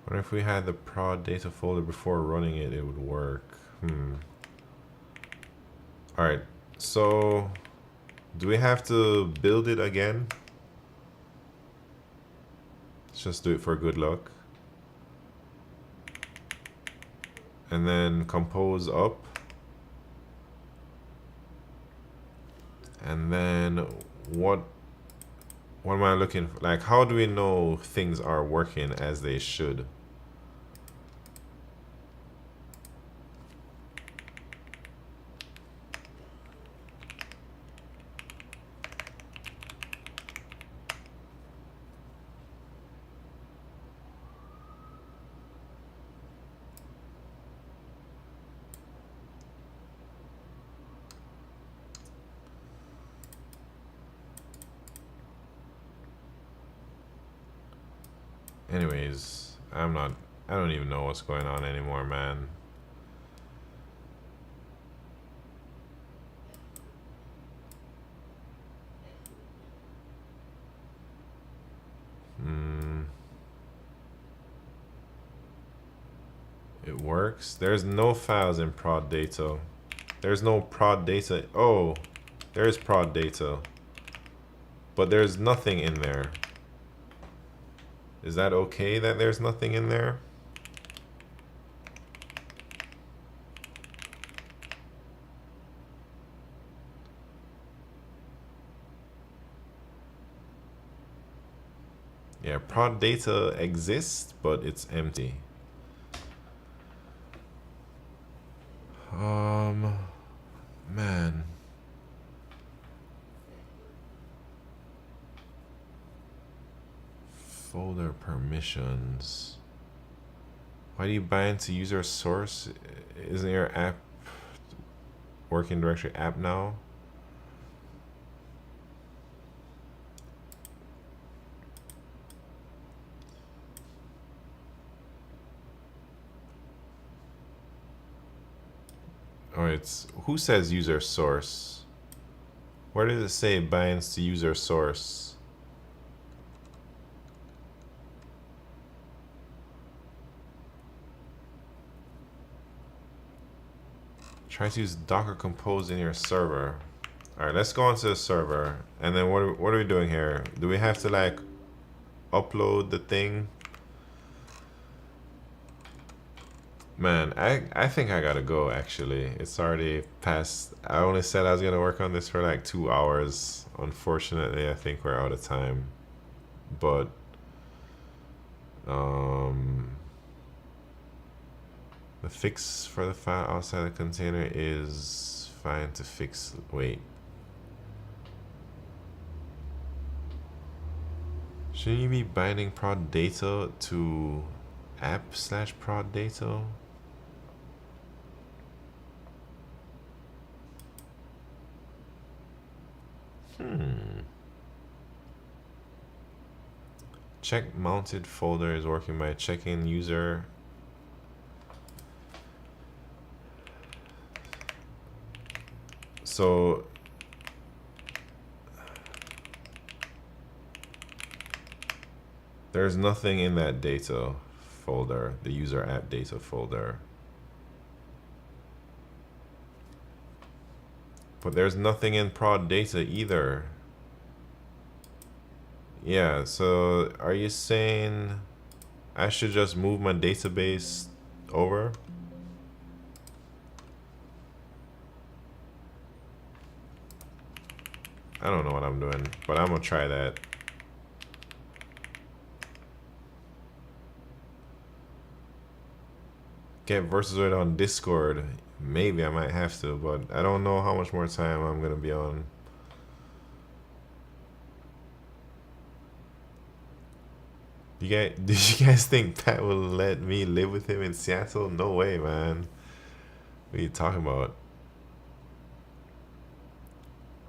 What if we had the prod data folder before running it, it would work. Alright, so do we have to build it again? Let's just do it for good luck. And then compose up. And then what am I looking for? Like, how do we know things are working as they should? Anyways, I don't even know what's going on anymore, man. It works. There's no files in prod data. There's no prod data. Oh, there's prod data. But there's nothing in there. Is that okay that there's nothing in there? Yeah, prod data exists, but it's empty. Man. Folder permissions. Why do you bind to user source? Isn't your app working directory app now? Oh, it's who says user source? Where does it say binds to user source? Try to use Docker Compose in your server. All right, let's go onto the server. And then what are we doing here? Do we have to like upload the thing? Man, I think I gotta go actually. It's already past. I only said I was gonna work on this for like 2 hours. Unfortunately, I think we're out of time. But the fix for the file outside the container is fine to fix. Wait. Shouldn't you be binding prod data to app/prod data? Check mounted folder is working by checking user. So there's nothing in that data folder, the user app data folder. But there's nothing in prod data either. Yeah, so are you saying I should just move my database over? I don't know what I'm doing, but I'm gonna try that. Get Versazoid on Discord. Maybe I might have to, but I don't know how much more time I'm gonna be on. Did you guys think Pat will let me live with him in Seattle? No way, man. What are you talking about?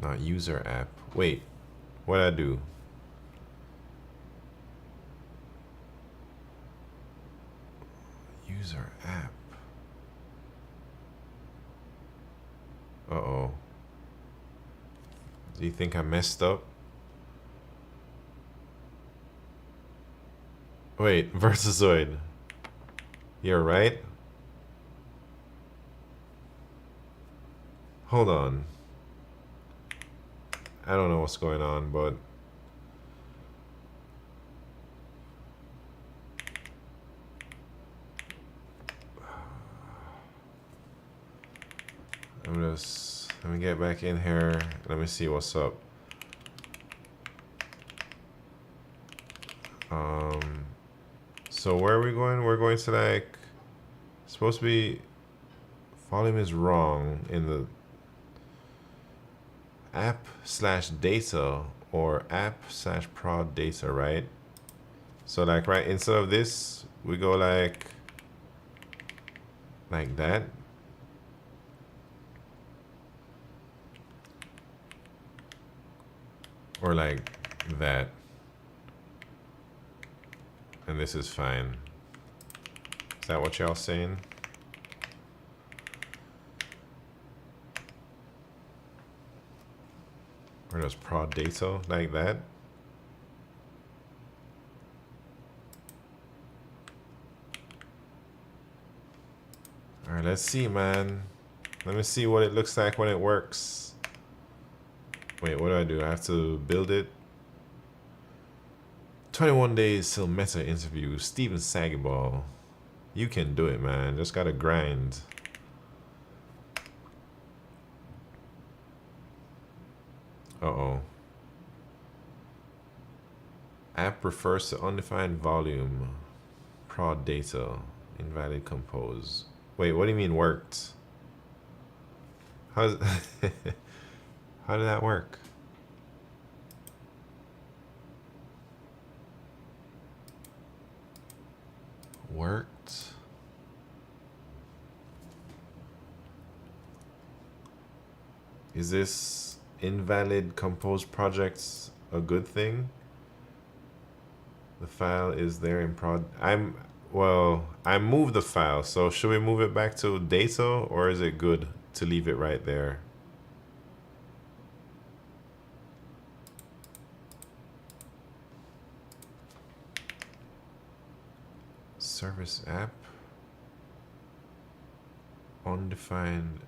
Not user app. Wait, what'd I do? User app. Uh-oh. Do you think I messed up? Wait, Versazoid. You're right? Hold on. I don't know what's going on, but let me get back in here. Let me see what's up. So where are we going? We're going to like, supposed to be, volume is wrong in the app/data or app/prod data, right? So like, right, instead of this, we go like that. Or like that. And this is fine. Is that what y'all saying? Or does prod data like that? All right, let's see, man. Let me see what it looks like when it works. Wait, what do? I have to build it? 21 days till meta interview. Steven Sagiball. You can do it, man. Just gotta grind. Uh-oh. App refers to undefined volume. Prod data. Invalid compose. Wait, what do you mean worked? How did that work? Worked? Is this invalid compose projects a good thing? The file is there in prod. Well, I moved the file, so should we move it back to data, or is it good to leave it right there? Service app. Undefined.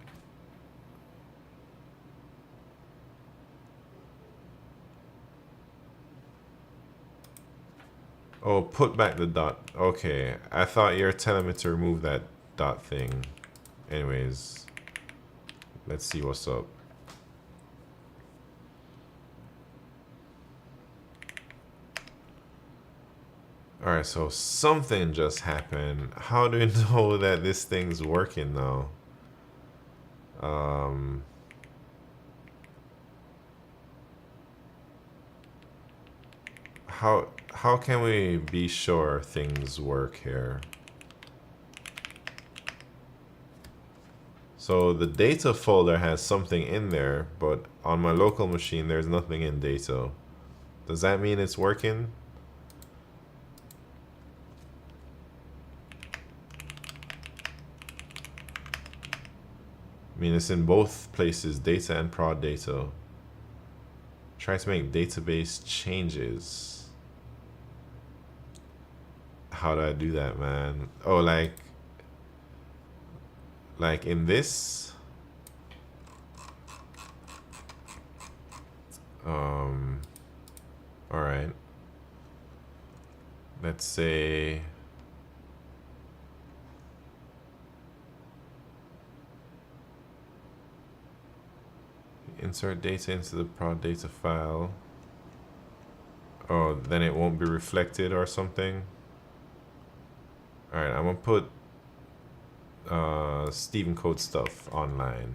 Oh, put back the dot. Okay, I thought you were telling me to remove that dot thing. Anyways, let's see what's up. Alright, so something just happened. How do we know that this thing's working now? How can we be sure things work here? So the data folder has something in there, but on my local machine there's nothing in data. Does that mean it's working? I mean, it's in both places, data and prod data. Try to make database changes. How do I do that, man? Oh, like in this? All right. Let's say insert data into the prod data file. Oh, then it won't be reflected or something. All right, I'm gonna put Steven Code stuff online.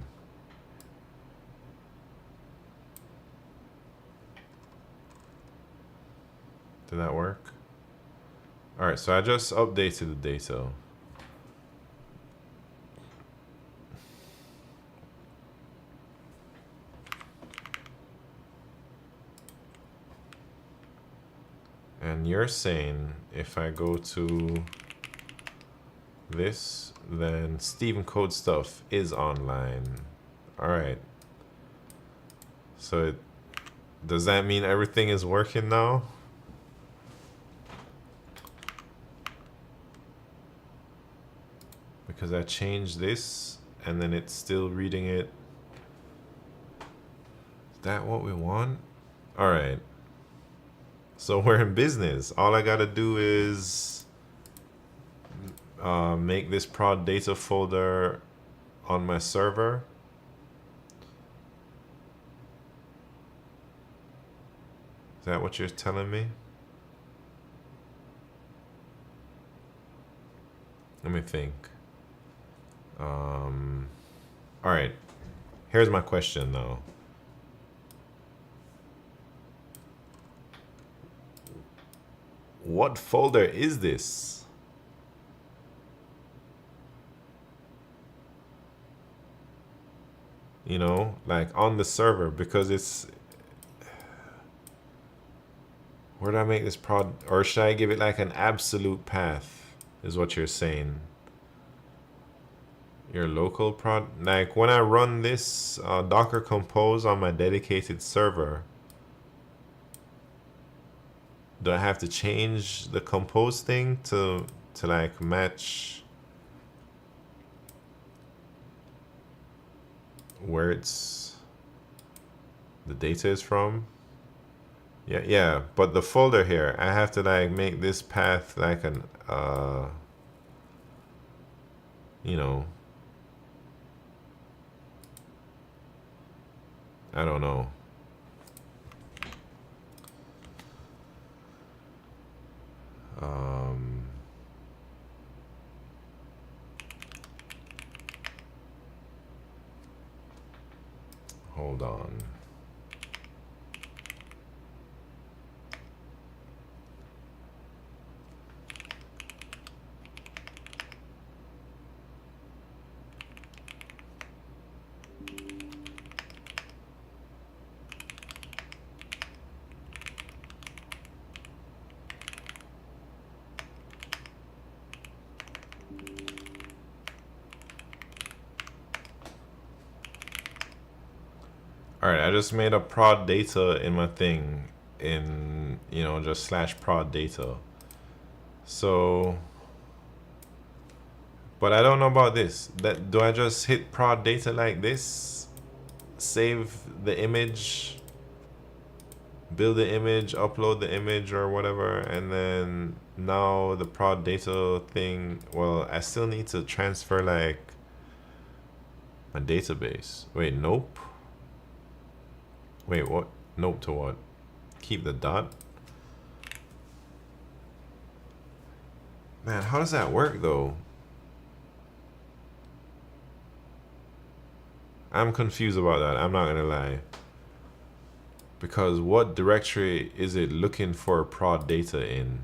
Did that work? All right, so I just updated the data. And you're saying if I go to this, then Steven Code stuff is online. All right. So does that mean everything is working now? Because I changed this and then it's still reading it. Is that what we want? All right. So we're in business. All I gotta do is make this prod data folder on my server. Is that what you're telling me? Let me think. All right. Here's my question though. What folder is this? You know, like on the server, because it's... Where do I make this prod? Or should I give it like an absolute path? Is what you're saying. Your local prod. Like when I run this Docker Compose on my dedicated server, do I have to change the compose thing to like match where it's the data is from? Yeah, but the folder here, I have to like make this path like an you know, I don't know. Hold on. All right, I just made a prod data in my thing in, you know, just /prod data. So, but I don't know about this. That do I just hit prod data like this, save the image, build the image, upload the image or whatever, and then now the prod data thing, well, I still need to transfer like a database. Wait, nope. Wait, what? Nope to what? Keep the dot? Man, how does that work though? I'm confused about that, I'm not gonna lie. Because what directory is it looking for prod data in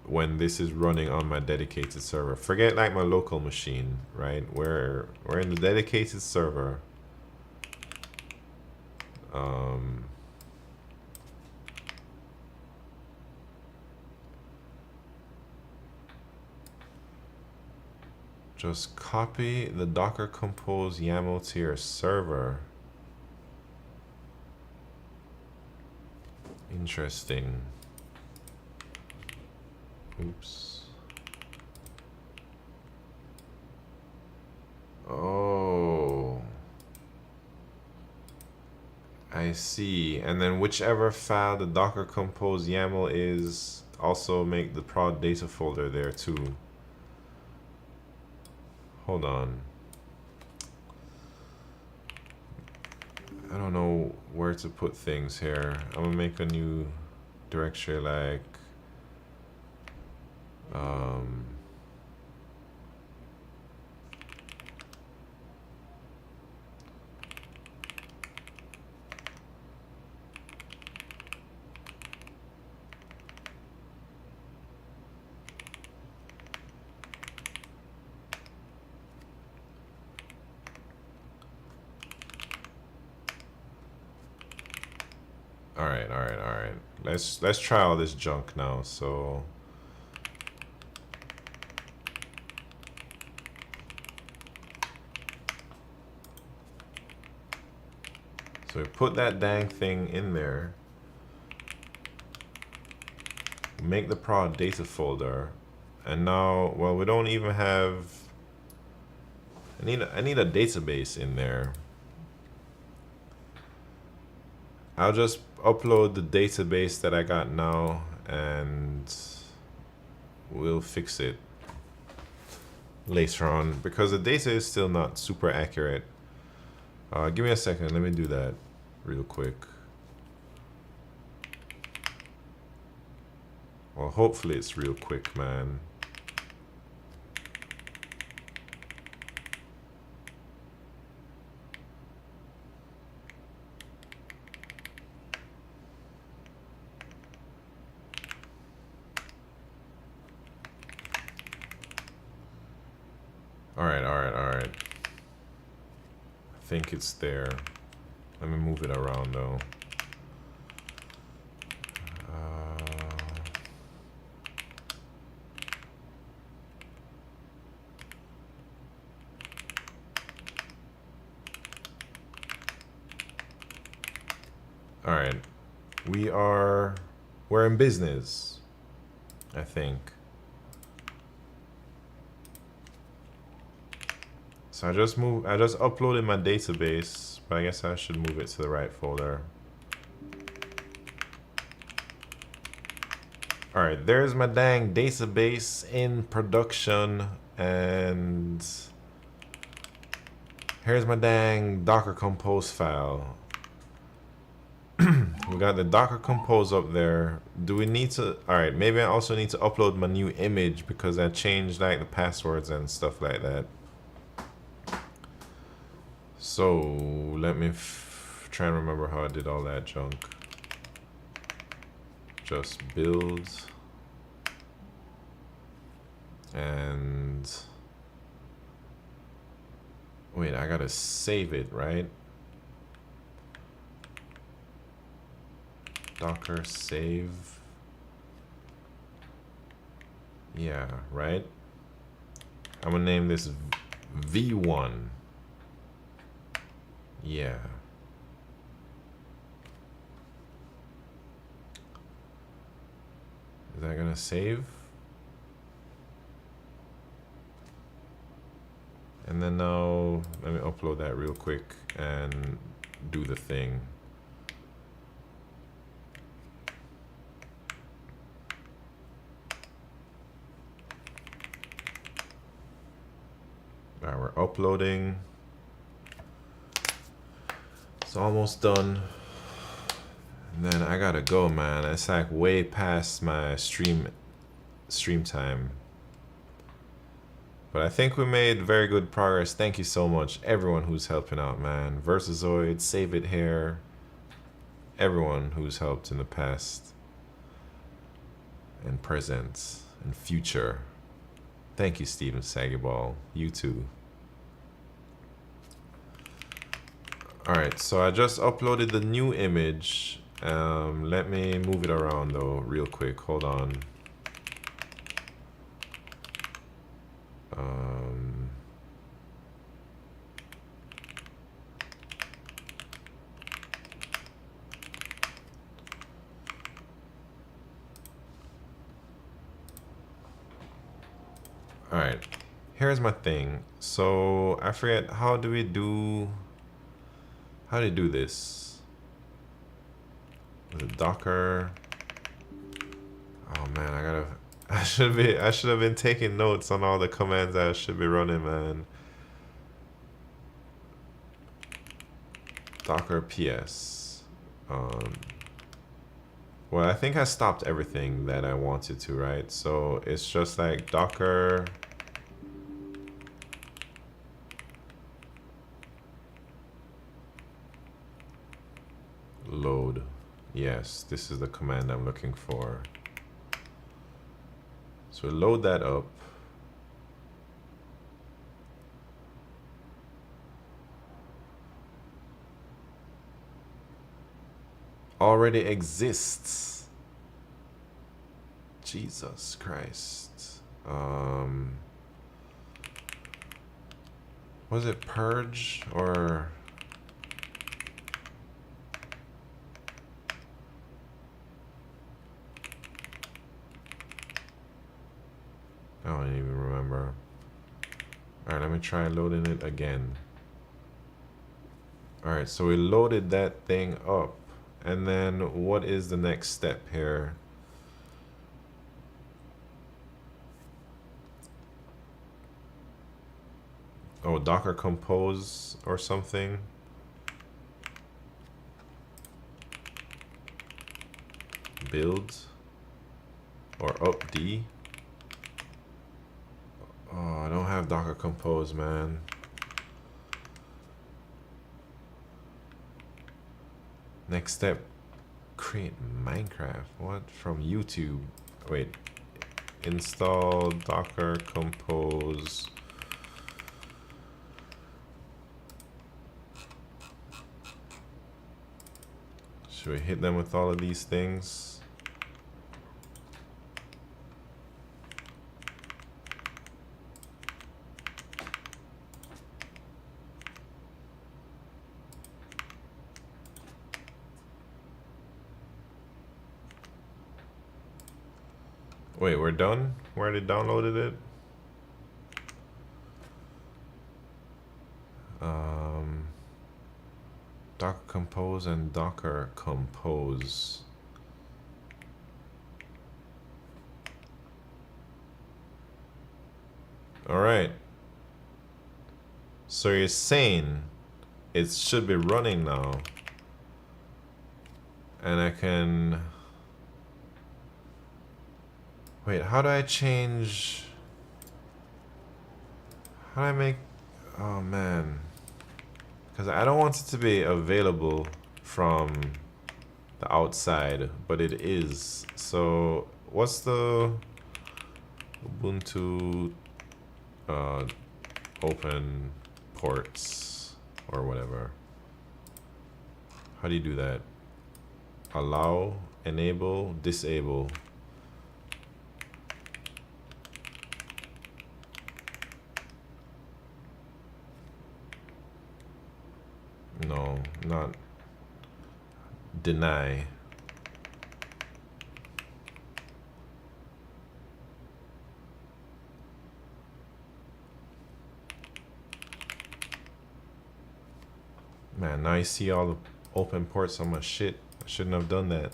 when this is running on my dedicated server? Forget like my local machine, right? We're in the dedicated server. Just copy the Docker Compose YAML to your server. Interesting. Oops. Oh. I see. And then whichever file the Docker Compose YAML is, also make the prod data folder there too. Hold on. I don't know where to put things here. I'm gonna make a new directory like all right. Let's try all this junk now. So we put that dang thing in there. Make the prod data folder, and now, well, we don't even have. I need a database in there. I'll just upload the database that I got now, and we'll fix it later on because the data is still not super accurate. Give me a second. Let me do that real quick. Well, hopefully it's real quick, man. All right. I think it's there. Let me move it around though. we're in business, I think. So I just uploaded my database, but I guess I should move it to the right folder. All right, there's my dang database in production, and here's my dang Docker Compose file. We got the Docker Compose up there. Do we need to? All right, maybe I also need to upload my new image because I changed like the passwords and stuff like that. So let me try and remember how I did all that junk. Just build and wait, I gotta save it, right? Docker save. Yeah, right? I'm gonna name this V1. Yeah. Is that gonna save? And then now, let me upload that real quick and do the thing. All right, we're uploading. It's almost done. And then I gotta go, man. It's like way past my stream time. But I think we made very good progress. Thank you so much, everyone who's helping out, man. Versazoid, Save It Here, everyone who's helped in the past and present and future. Thank you, Steven Sagiball. You too. All right, so I just uploaded the new image. Let me move it around though, real quick. Hold on. All right, here's my thing. So I forget, how do we do this? The Docker. Oh man, I should have been taking notes on all the commands I should be running, man. Docker PS. Well, I think I stopped everything that I wanted to, right? So it's just like Docker load. Yes, this is the command I'm looking for. So load that up. Already exists. Jesus Christ. Was it purge or? I don't even remember. All right, let me try loading it again. All right, so we loaded that thing up. And then what is the next step here? Oh, Docker Compose or something. Build or upd. Oh, I don't have Docker Compose, man. Next step, create Minecraft. What? From YouTube. Wait, install Docker Compose. Should we hit them with all of these things? Wait, we're done? We already downloaded it? Docker Compose and Docker Compose. All right. So you're saying it should be running now. And I can... Wait, how do I change... How do I make... Oh, man. Because I don't want it to be available from the outside, but it is. So what's the Ubuntu open ports or whatever? How do you do that? Allow, enable, disable. No, not deny. Man, now you see all the open ports on my shit. I shouldn't have done that.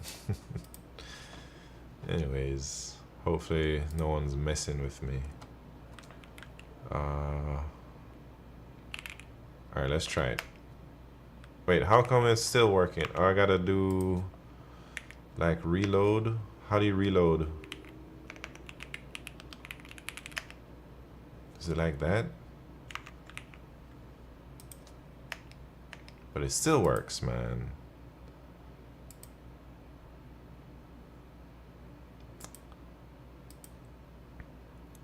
Anyways, hopefully no one's messing with me. Alright, let's try it. Wait, how come it's still working? Oh, I gotta do like reload. How do you reload? Is it like that? But it still works, man.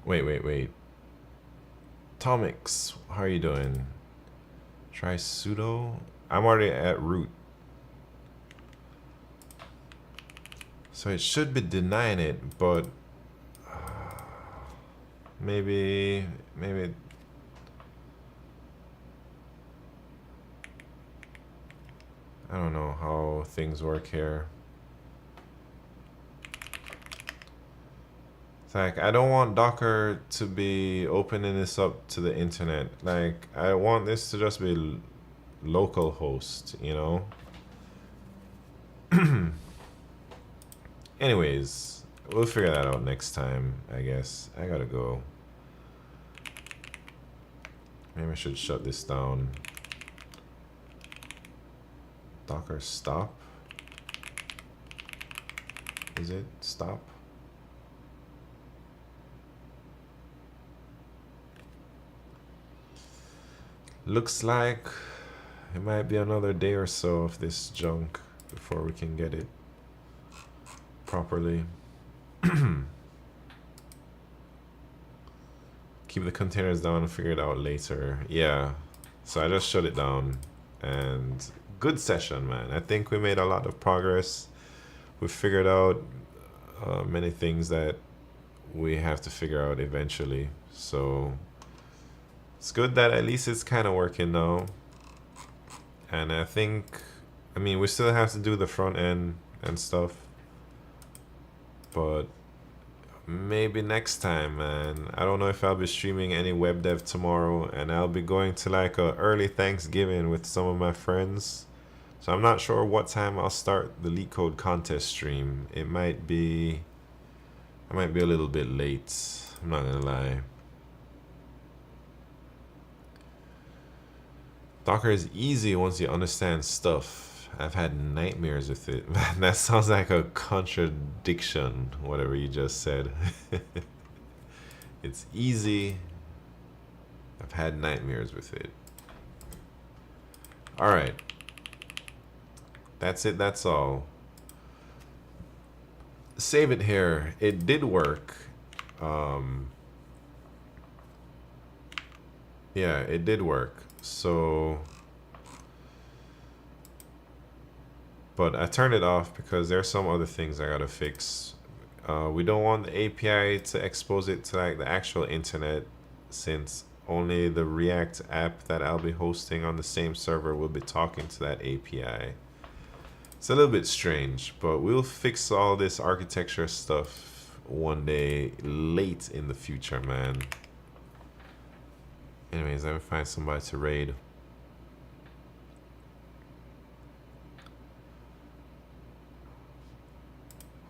Wait. Tomix, how are you doing? Try sudo. I'm already at root. So it should be denying it, but maybe I don't know how things work here. It's like, I don't want Docker to be opening this up to the internet. Like, I want this to just be local host, you know? Anyways, we'll figure that out next time, I guess. I gotta go. Maybe I should shut this down. Docker stop. Is it stop? Looks like it might be another day or so of this junk before we can get it properly. Keep the containers down and figure it out later. Yeah, so I just shut it down, and good session, man. I think we made a lot of progress. We figured out many things that we have to figure out eventually. So it's good that at least it's kind of working now. And I think, I mean, we still have to do the front end and stuff, but maybe next time, man. I don't know if I'll be streaming any web dev tomorrow, and I'll be going to like a early Thanksgiving with some of my friends. So I'm not sure what time I'll start the LeetCode contest stream. I might be a little bit late. I'm not gonna lie. Docker is easy once you understand stuff. I've had nightmares with it. That sounds like a contradiction, whatever you just said. It's easy. I've had nightmares with it. All right. That's it. That's all. Save it here. It did work. Yeah, it did work. So, but I turned it off because there's some other things I gotta fix. We don't want the API to expose it to like the actual internet, since only the React app that I'll be hosting on the same server will be talking to that API. It's a little bit strange, but we'll fix all this architecture stuff one day late in the future, man. Anyways, let me find somebody to raid.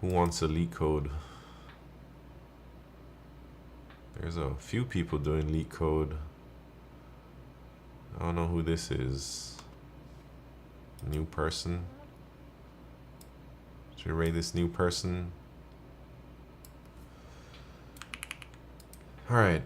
Who wants a LeetCode? There's a few people doing LeetCode. I don't know who this is. New person. Should we raid this new person? All right.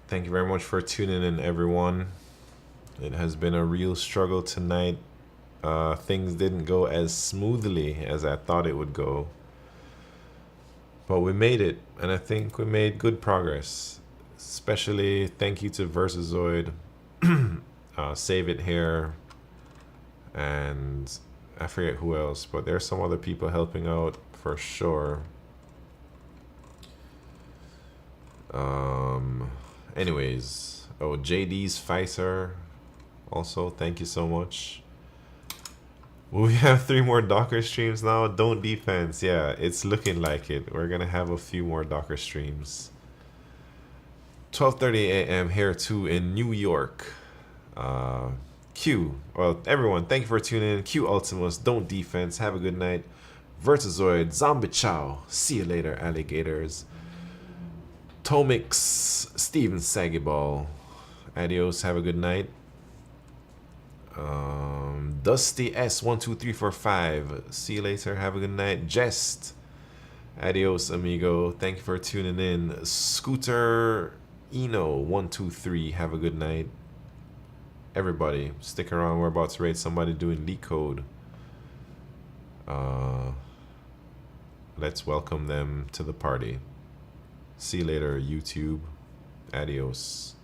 Thank you very much for tuning in, everyone. It has been a real struggle tonight. Things didn't go as smoothly as I thought it would go. But we made it, and I think we made good progress. Especially thank you to Versazoid, Save It Here, and I forget who else, but there's some other people helping out for sure. Anyways, oh, JD's Pfizer, also thank you so much. Will we have 3 more Docker streams now? Don't defense. Yeah, it's looking like it. We're gonna have a few more Docker streams. 12:30 a.m. here too in New York. Q, well, everyone, thank you for tuning in. Q Ultimus, don't defense. Have a good night. Vertizoid, Zombie Chow. See you later, alligators. Tomix, Steven Sagiball. Adios, have a good night. Dusty S12345. See you later, have a good night. Jest. Adios, amigo. Thank you for tuning in. Scooter Eno123. Have a good night. Everybody, stick around. We're about to raid somebody doing LeetCode. Let's welcome them to the party. See you later, YouTube. Adios.